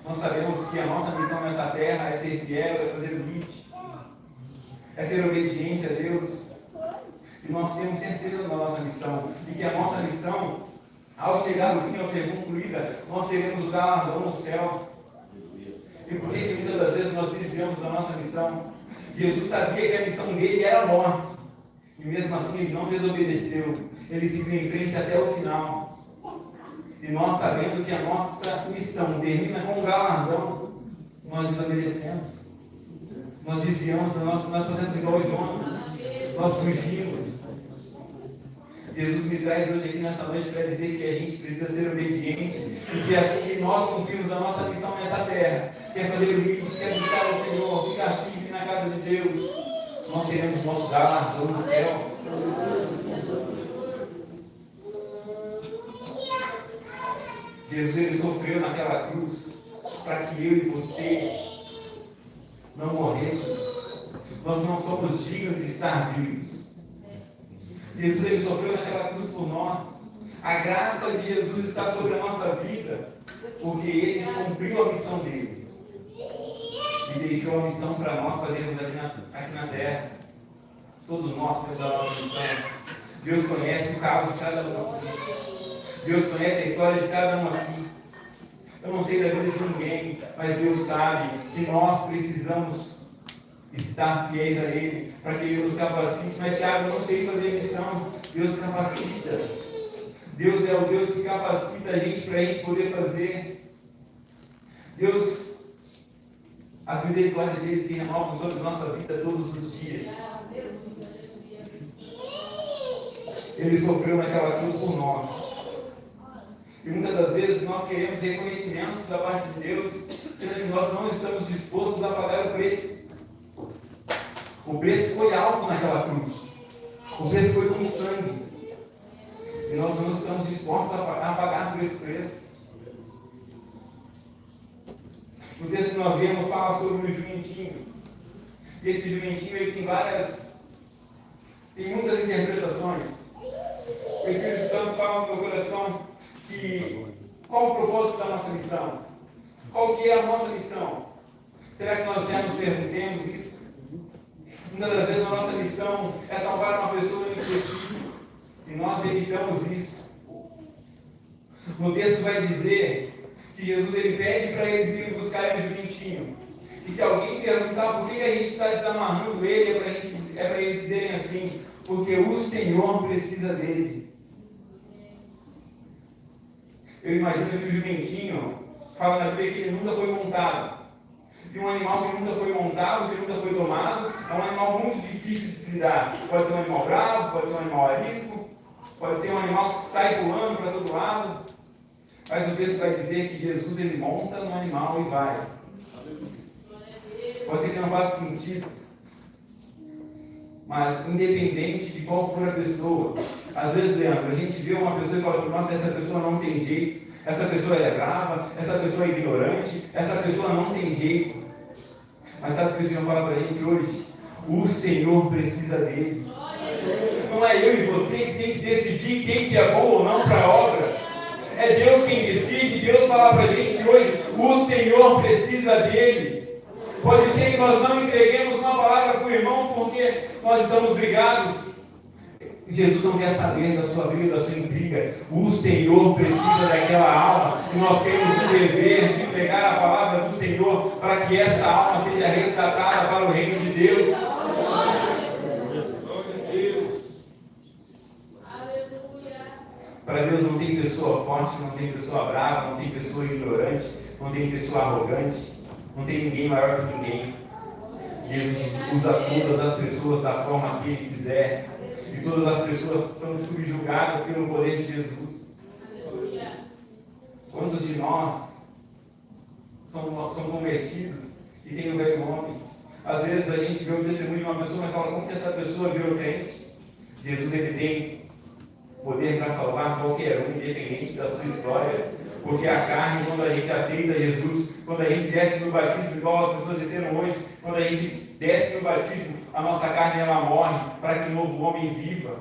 Nós sabemos que a nossa missão nessa terra é ser fiel, é fazer o limite, é ser obediente a Deus. E nós temos certeza da nossa missão. E que a nossa missão, ao chegar no fim, ao ser concluída, nós teremos o galardão no céu. E por que muitas das vezes nós desviamos da nossa missão? Jesus sabia que a missão dele era a morte. E mesmo assim ele não desobedeceu. Ele seguiu em frente até o final. E nós, sabendo que a nossa missão termina com o galardão, nós desobedecemos. Nós desviamos, nós fazemos igual os Jonas. Nós fugimos. Jesus me traz hoje aqui nessa noite para dizer que a gente precisa ser obediente e que assim nós cumprimos a nossa missão nessa terra, que é fazer o bem, que é buscar o Senhor, ficar firme na casa de Deus, nós teremos nosso galardão no céu. Jesus, ele sofreu naquela cruz para que eu e você não morrêssemos. Nós não somos dignos de estar vivos. Jesus, ele sofreu naquela cruz por nós. A graça de Jesus está sobre a nossa vida, porque ele cumpriu a missão dele. E deixou a missão para nós fazermos aqui na terra. Todos nós temos a nossa missão. Deus conhece o caso de cada um aqui. Deus conhece a história de cada um aqui. Eu não sei da vida de ninguém, mas Deus sabe que nós precisamos estar fiéis a Ele, para que Ele nos capacite. Mas, Tiago, eu não sei fazer missão. Deus capacita. Deus é o Deus que capacita a gente para a gente poder fazer. Deus, as misericórdias dele se renovam sobre a nossa vida todos os dias. Ele sofreu naquela cruz por nós. E muitas das vezes nós queremos reconhecimento da parte de Deus, sendo que nós não estamos dispostos a pagar o preço. O preço foi alto naquela cruz. O preço foi com sangue. E nós não estamos dispostos a pagar por esse preço. O texto que nós vemos fala sobre o jumentinho. E esse jumentinho ele tem muitas interpretações. O Espírito Santo fala no meu coração que qual o propósito da nossa missão? Qual que é a nossa missão? Será que nós já nos perguntemos isso? Muitas das vezes a nossa missão é salvar uma pessoa em específico e nós evitamos isso. No texto vai dizer que Jesus ele pede para eles irem buscar o jumentinho. E se alguém perguntar por que a gente está desamarrando ele, é para eles dizerem assim: porque o Senhor precisa dele. Eu imagino que o jumentinho fala na Bíblia que ele nunca foi montado. E um animal que nunca foi montado, que nunca foi domado, é um animal muito difícil de se lidar. Pode ser um animal bravo, pode ser um animal arisco, pode ser um animal que sai pulando para todo lado. Mas o texto vai dizer que Jesus ele monta no animal e vai. Pode ser que não faça sentido. Mas independente de qual for a pessoa, às vezes, Leandro, a gente vê uma pessoa e fala assim: nossa, essa pessoa não tem jeito, essa pessoa é brava, essa pessoa é ignorante, essa pessoa não tem jeito. Mas sabe o que o Senhor fala para a gente hoje? O Senhor precisa dele. Não é eu e você que tem que decidir quem que é bom ou não para a obra. É Deus quem decide. Deus fala para a gente hoje: o Senhor precisa dele. Pode ser que nós não entreguemos uma palavra para o irmão porque nós estamos brigados. Jesus não quer saber da sua briga, da sua intriga. O Senhor precisa daquela alma e nós temos o dever de pegar a palavra do Senhor para que essa alma seja resgatada para o reino de Deus. Para Deus não tem pessoa forte, não tem pessoa brava, não tem pessoa ignorante, não tem pessoa arrogante, não tem ninguém maior que ninguém. Jesus usa todas as pessoas da forma que Ele quiser. E todas as pessoas são subjugadas pelo poder de Jesus. Quantos de nós são convertidos e tem o velho homem? Às vezes a gente vê o testemunho de uma pessoa, mas fala: como que essa pessoa virou crente? Jesus ele tem poder para salvar qualquer um, independente da sua história. Porque a carne, quando a gente aceita Jesus, quando a gente desce no batismo, igual as pessoas disseram hoje, quando a gente desce no batismo, a nossa carne ela morre para que o novo homem viva.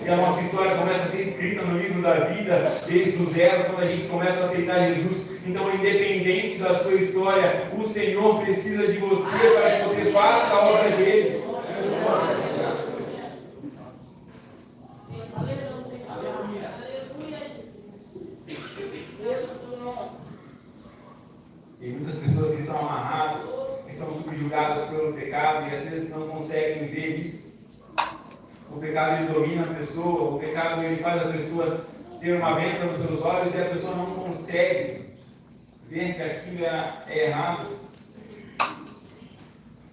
E a nossa história começa a ser escrita no livro da vida, desde o zero, quando a gente começa a aceitar Jesus. Então, independente da sua história, o Senhor precisa de você para que você faça a obra dele. subjugadas pelo pecado e às vezes não conseguem ver isso. O pecado ele domina a pessoa, o pecado ele faz a pessoa ter uma venda nos seus olhos e a pessoa não consegue ver que aquilo é errado.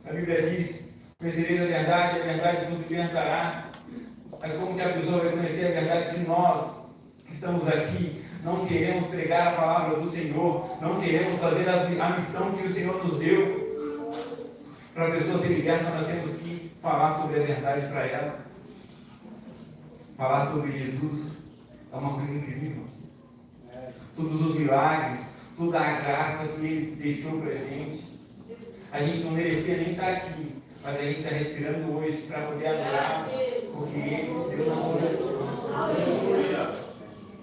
A Bíblia diz: conhecereis a verdade vos libertará. Mas como que a pessoa vai conhecer a verdade se nós, que estamos aqui, não queremos pregar a palavra do Senhor, não queremos fazer a missão que o Senhor nos deu? Para a pessoa ser liberta, nós temos que falar sobre a verdade para ela. Falar sobre Jesus é uma coisa incrível. Todos os milagres, toda a graça que Ele deixou presente. A gente não merecia nem estar aqui, mas a gente está respirando hoje para poder adorar, porque Ele se deu na oração.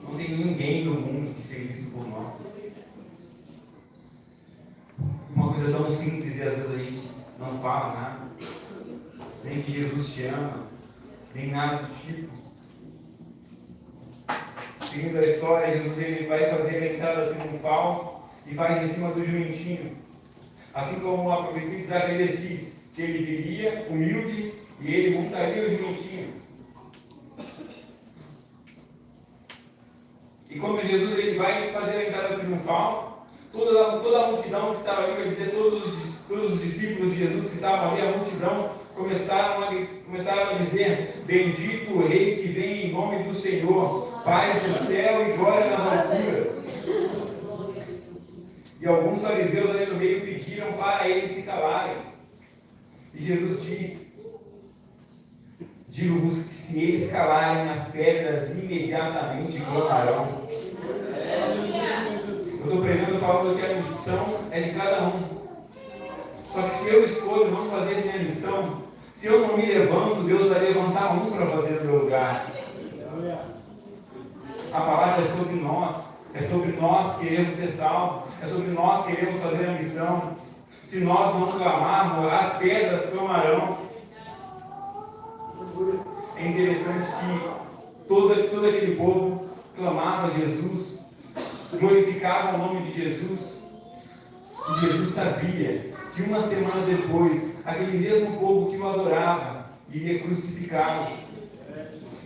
Não tem ninguém do mundo que fez isso por nós. Uma coisa tão simples e às vezes a gente não fala nada. Nem que Jesus te ama, nem nada do tipo. Seguindo a história, Jesus ele vai fazer a entrada triunfal e vai em cima do jumentinho. Assim como a profecia de Zacarias diz, que ele viria humilde e ele montaria o jumentinho. E como Jesus ele vai fazer a entrada triunfal, toda a multidão que estava ali, vai dizer, todos os discípulos de Jesus que estavam ali, a multidão, começaram a dizer: bendito o Rei que vem em nome do Senhor, paz no céu e glória nas alturas. E alguns fariseus ali no meio pediram para eles se calarem. E Jesus diz: digo-vos que se eles calarem, as pedras imediatamente clamarão. Eu estou pregando falando que a missão é de cada um. Só que se eu escolho não fazer minha missão, se eu não me levanto, Deus vai levantar um para fazer no meu lugar. A palavra é sobre nós queremos ser salvos, é sobre nós queremos fazer a missão. Se nós não clamarmos, as pedras clamarão. É interessante que todo aquele povo clamava a Jesus, glorificava o nome de Jesus. E Jesus sabia que uma semana depois, aquele mesmo povo que o adorava iria crucificá-lo.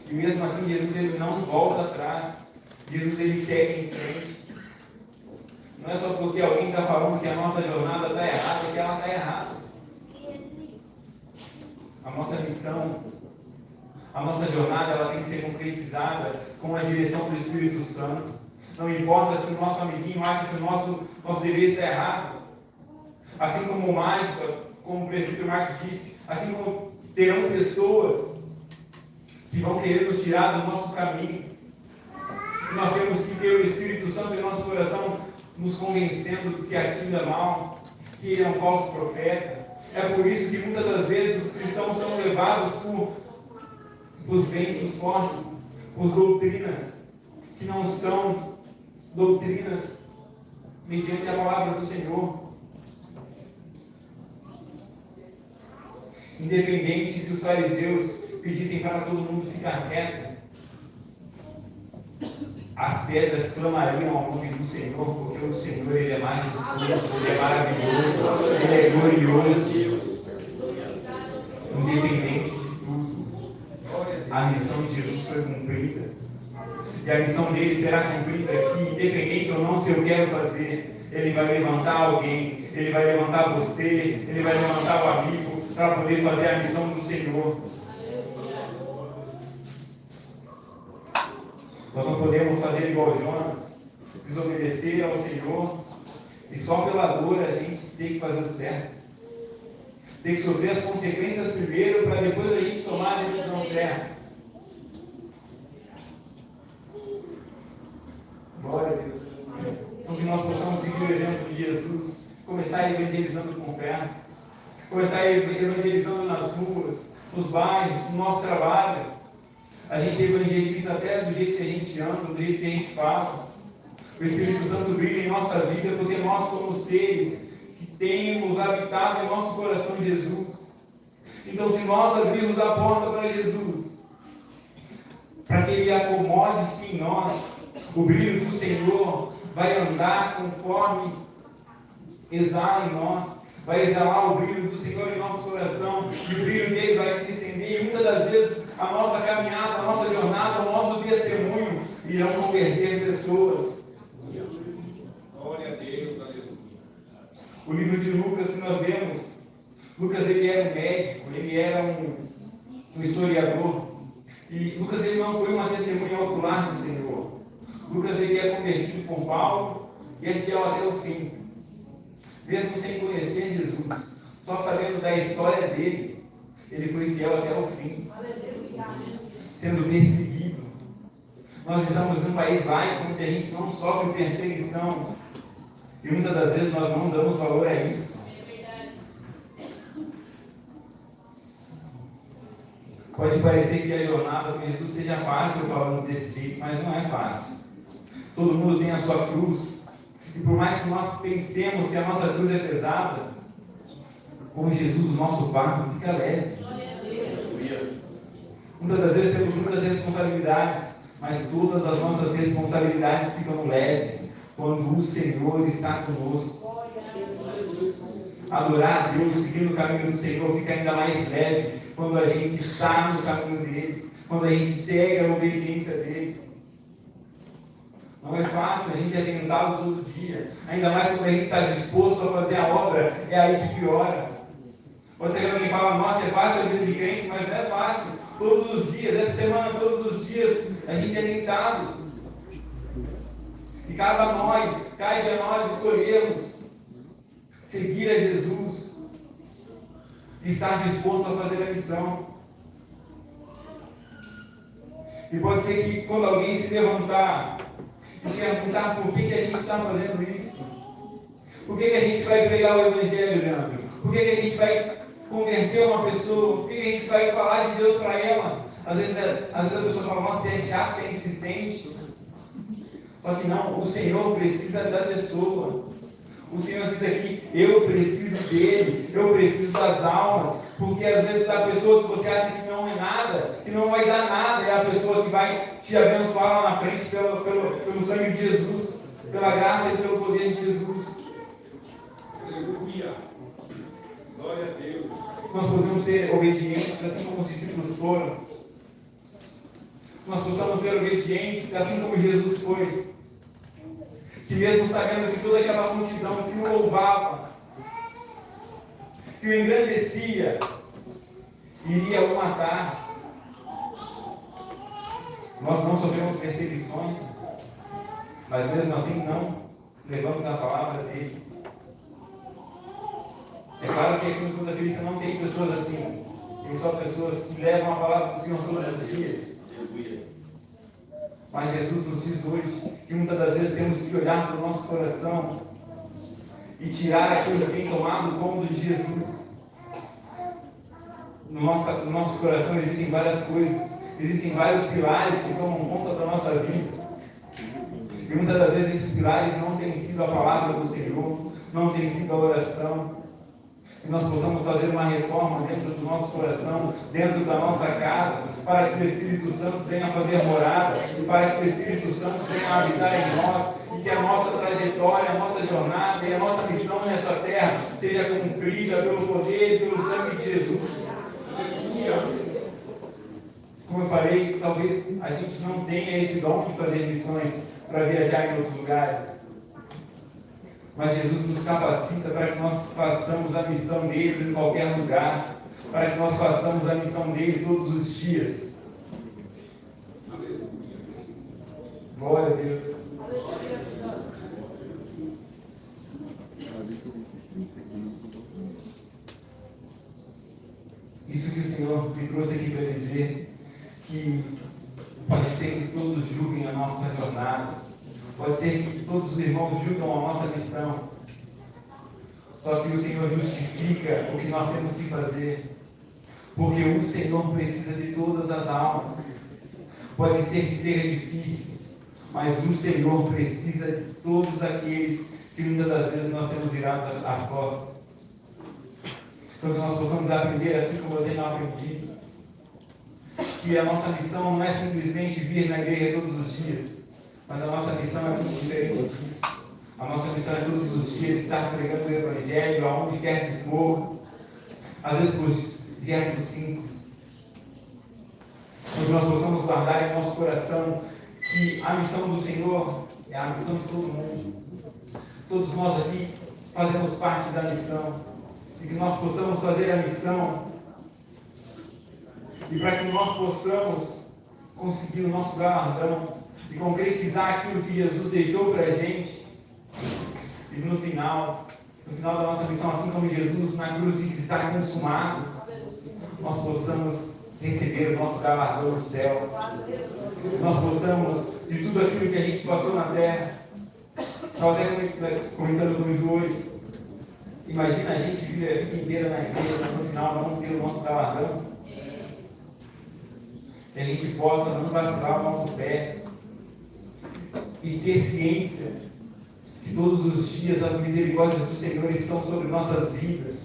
E mesmo assim, Jesus ele não volta atrás. Jesus ele segue em frente. Não é só porque alguém está falando que a nossa jornada está errada, que ela está errada. A nossa missão, a nossa jornada, ela tem que ser concretizada com a direção do Espírito Santo. Não importa se o nosso amiguinho acha que o nosso dever está errado. Assim como o mágico, como o presbítero Marcos disse, assim como terão pessoas que vão querer nos tirar do nosso caminho. Nós temos que ter o Espírito Santo em nosso coração, nos convencendo de que aquilo é mal, que ele é um falso profeta. É por isso que muitas das vezes os cristãos são levados por ventos fortes, por doutrinas que não são doutrinas mediante a palavra do Senhor. Independente se os fariseus pedissem para todo mundo ficar quieto, as pedras clamariam ao nome do Senhor, porque o Senhor ele é majestoso, ele é maravilhoso, ele é glorioso. Independente de tudo, a missão de Jesus foi cumprida. E a missão dele será cumprida aqui, independente ou não se eu quero fazer. Ele vai levantar alguém, ele vai levantar você, ele vai levantar o amigo para poder fazer a missão do Senhor. Nós não podemos fazer igual Jonas, desobedecer ao Senhor e só pela dor a gente tem que fazer o certo. Tem que sofrer as consequências primeiro para depois a gente tomar a decisão certa. Glória a Deus. Então que nós possamos seguir o exemplo de Jesus, começar evangelizando com fé, começar evangelizando nas ruas, nos bairros, no nosso trabalho. A gente evangeliza até do jeito que a gente anda, do jeito que a gente fala. O Espírito Santo brilha em nossa vida porque nós somos seres que temos habitado em nosso coração Jesus. Então, se nós abrirmos a porta para Jesus, para que Ele acomode-se em nós, o brilho do Senhor vai andar conforme exala em nós. vai exalar o brilho do Senhor em nosso coração, e o brilho dele vai se estender, e muitas das vezes a nossa caminhada, a nossa jornada, o nosso testemunho irão converter pessoas. Glória a Deus, aleluia. O livro de Lucas que nós vemos, Lucas ele era um médico, ele era um historiador, e Lucas ele não foi uma testemunha ocular do Senhor. Lucas ele é convertido com Paulo e é fiel até o fim, mesmo sem conhecer Jesus, só sabendo da história dele, ele foi fiel até o fim, sendo perseguido. Nós estamos num país laico onde a gente não sofre perseguição, e muitas das vezes nós não damos valor a isso. Pode parecer que a jornada com Jesus seja fácil falando desse jeito, mas não é fácil. Todo mundo tem a sua cruz, e por mais que nós pensemos que a nossa cruz é pesada, com Jesus o nosso fardo fica leve. Muitas das vezes temos muitas responsabilidades, mas todas as nossas responsabilidades ficam leves quando o Senhor está conosco. Adorar a Deus, seguir o caminho do Senhor, fica ainda mais leve quando a gente está no caminho dele, quando a gente segue a obediência dele. Não é fácil, a gente é tentado todo dia, ainda mais quando a gente está disposto a fazer a obra, é aí que piora. Pode ser que alguém fala, nossa, é fácil a vida de crente, mas não é fácil. Todos os dias, essa semana, todos os dias, a gente é tentado. E cabe a nós escolhermos seguir a Jesus e estar disposto a fazer a missão. E pode ser que quando alguém se levantar e perguntar por que a gente está fazendo isso, por que a gente vai pregar o Evangelho, Leandro? Por que a gente vai converter uma pessoa? Por que a gente vai falar de Deus para ela? Às vezes a pessoa fala, nossa, você é chato, você é insistente. Só que não, o Senhor precisa da pessoa. O Senhor diz aqui, eu preciso dele, eu preciso das almas, porque às vezes a pessoa que você acha que não é nada, que não vai dar nada, é a pessoa que vai te abençoar lá na frente pelo sangue de Jesus, pela graça e pelo poder de Jesus. Aleluia. Glória a Deus. Nós podemos ser obedientes assim como os discípulos foram. Nós possamos ser obedientes assim como Jesus foi. Que mesmo sabendo que toda aquela multidão que o louvava, que o engrandecia, iria o matar. Nós não sofremos perseguições, mas mesmo assim não levamos a palavra dele. É claro que aqui no Santa Felícia não tem pessoas assim, tem só pessoas que levam a palavra do Senhor todos os dias. Mas Jesus nos diz hoje que muitas das vezes temos que olhar para o nosso coração e tirar aquilo que tem tomado o cômodo de Jesus. No nosso coração existem várias coisas, existem vários pilares que tomam conta da nossa vida. E muitas das vezes esses pilares não têm sido a palavra do Senhor, não têm sido a oração. Que nós possamos fazer uma reforma dentro do nosso coração, dentro da nossa casa, para que o Espírito Santo venha fazer morada, e para que o Espírito Santo venha habitar em nós, e que a nossa trajetória, a nossa jornada e a nossa missão nessa terra seja cumprida pelo poder e pelo sangue de Jesus. Como eu falei, talvez a gente não tenha esse dom de fazer missões para viajar em outros lugares. Mas Jesus nos capacita para que nós façamos a missão dele em qualquer lugar, para que nós façamos a missão dele todos os dias. Glória a Deus. Isso que o Senhor me trouxe aqui para dizer, que pode ser que todos julguem a nossa jornada, pode ser que todos os irmãos julgam a nossa missão, só que o Senhor justifica o que nós temos que fazer, porque o Senhor precisa de todas as almas. Pode ser que seja difícil, mas o Senhor precisa de todos aqueles que muitas das vezes nós temos virado as costas. Então que nós possamos aprender, assim como eu tenho aprendido, que a nossa missão não é simplesmente vir na igreja todos os dias, mas a nossa missão é muito diferente disso. A nossa missão é todos os dias estar pregando o Evangelho aonde quer que for, às vezes por gestos simples. Que nós possamos guardar em nosso coração que a missão do Senhor é a missão de todo mundo. Todos nós aqui fazemos parte da missão. E que nós possamos fazer a missão. E para que nós possamos conseguir o nosso galardão e concretizar aquilo que Jesus deixou para a gente. E no final da nossa missão, assim como Jesus na cruz disse estar consumado, nós possamos receber o nosso galardão no céu. Nós possamos, de tudo aquilo que a gente passou na terra, estava até comentando com os dois, imagina a gente viver a vida inteira na igreja, mas no final não ter o nosso galardão. Que a gente possa não vacilar o nosso pé e ter ciência que todos os dias as misericórdias do Senhor estão sobre nossas vidas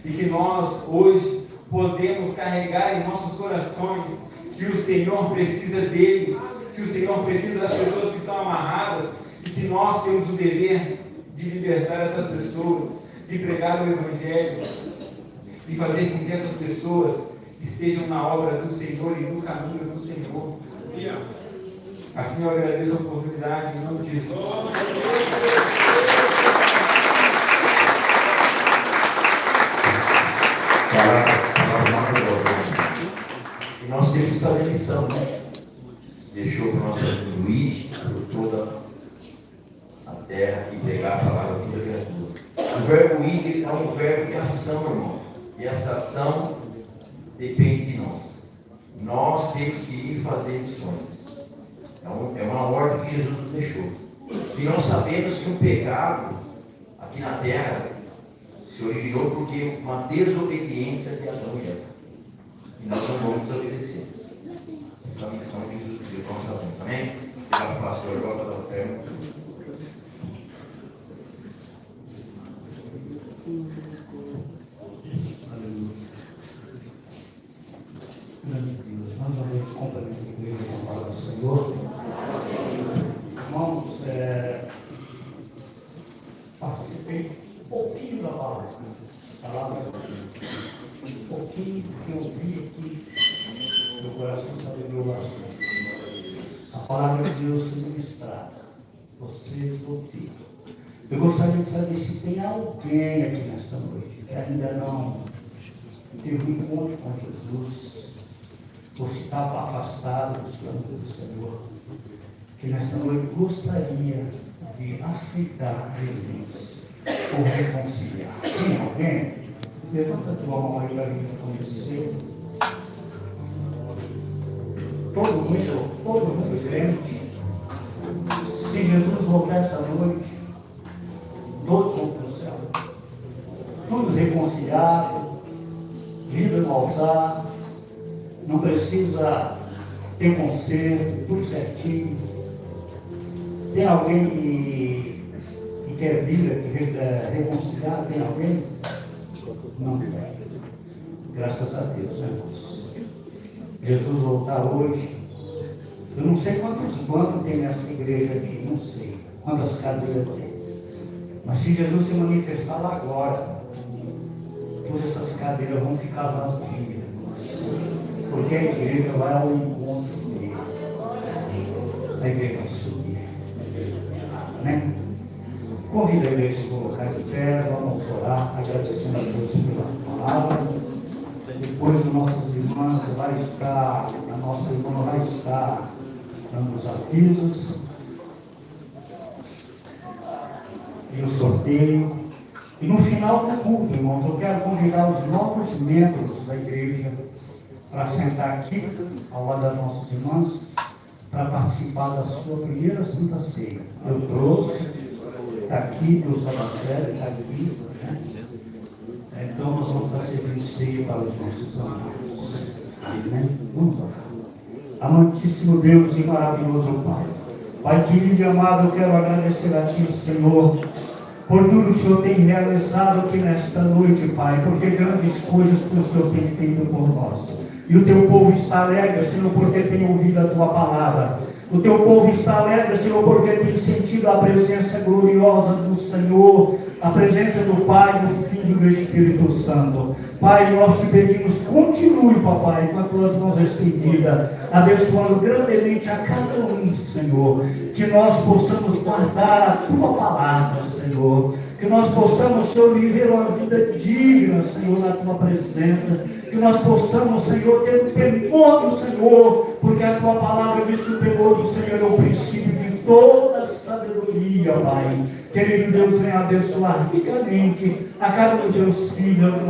e que nós hoje podemos carregar em nossos corações que o Senhor precisa deles, que o Senhor precisa das pessoas que estão amarradas e que nós temos o dever de libertar essas pessoas, de pregar o Evangelho e fazer com que essas pessoas estejam na obra do Senhor e no caminho do Senhor. Assim eu agradeço a oportunidade em nome de Jesus. E nós temos que fazer lição, né? Deixou para o nosso amigo Luiz, por toda a terra, e pregar a palavra de toda criatura. O verbo ir é um verbo de ação, irmão. E essa ação depende de nós. Nós temos que ir fazer missões. É uma ordem que Jesus nos deixou. E nós sabemos que o pecado aqui na terra se originou porque uma desobediência de Adão e Eva. E nós não vamos desobedecer. Essa é a missão que Jesus deu para nós fazer. Amém? Obrigado, pastor. Volta da terra. Grande Deus, mais uma vez cumprimento a igreja com a palavra do Senhor. Irmãos, participei um pouquinho da palavra. Um pouquinho que eu vi aqui, meu coração se alegrou bastante. A palavra de Deus se ministrada, vocês ouviram. Eu gostaria de saber se tem alguém aqui nesta noite que ainda não teve um encontro com Jesus, ou se estava afastado dos caminhos do Senhor, que nesta noite gostaria de aceitar Jesus ou reconciliar. Tem alguém? Levanta a tua mão aí para a gente conhecer. Todo mundo crente. Se Jesus voltar essa noite, todos vão para o céu. Todos reconciliados, vida no altar. Não precisa ter conserto, tudo certinho. Tem alguém que quer vir, que reconciliar? Tem alguém? Não tem. Graças a Deus, irmãos. Jesus voltar hoje. Eu não sei quantos bancos tem nessa igreja aqui, não sei quantas cadeiras tem. Mas se Jesus se manifestar lá agora, todas essas cadeiras vão ficar vazias. Porque a igreja vai ao encontro dele. A igreja vai subir. Amém? Convido a igreja a se colocar de pé, vamos orar, agradecendo a Deus pela palavra. Depois os nossos irmãos a nossa irmã vai estar dando os avisos e o sorteio. E no final do culto, irmãos, eu quero convidar os novos membros da igreja para sentar aqui, ao lado das nossas irmãs, para participar da sua primeira Santa Ceia. Eu trouxe, está aqui, Deus está está aqui, né? Então nós vamos estar servindo ceia para os nossos amados. Amém? Vamos orar. Amantíssimo Deus e maravilhoso Pai. Pai querido e amado, eu quero agradecer a Ti, Senhor, por tudo que o Senhor tem realizado aqui nesta noite, Pai, porque grandes coisas que o Senhor tem feito por nós. E o Teu povo está alegre, Senhor, porque tem ouvido a Tua palavra. O teu povo está alegre, Senhor, porque tem sentido a presença gloriosa do Senhor, a presença do Pai, do Filho e do Espírito Santo. Pai, nós te pedimos, continue, papai, com as tuas mãos estendidas, abençoando grandemente a cada um, Senhor, que nós possamos guardar a tua palavra, Senhor, que nós possamos, Senhor, viver uma vida digna, Senhor, na tua presença, que nós possamos, Senhor, ter o temor do Senhor, porque a tua palavra diz que o temor do Senhor é o princípio de toda sabedoria, Pai. Querido Deus, venha abençoar ricamente a cada um dos teus filhos,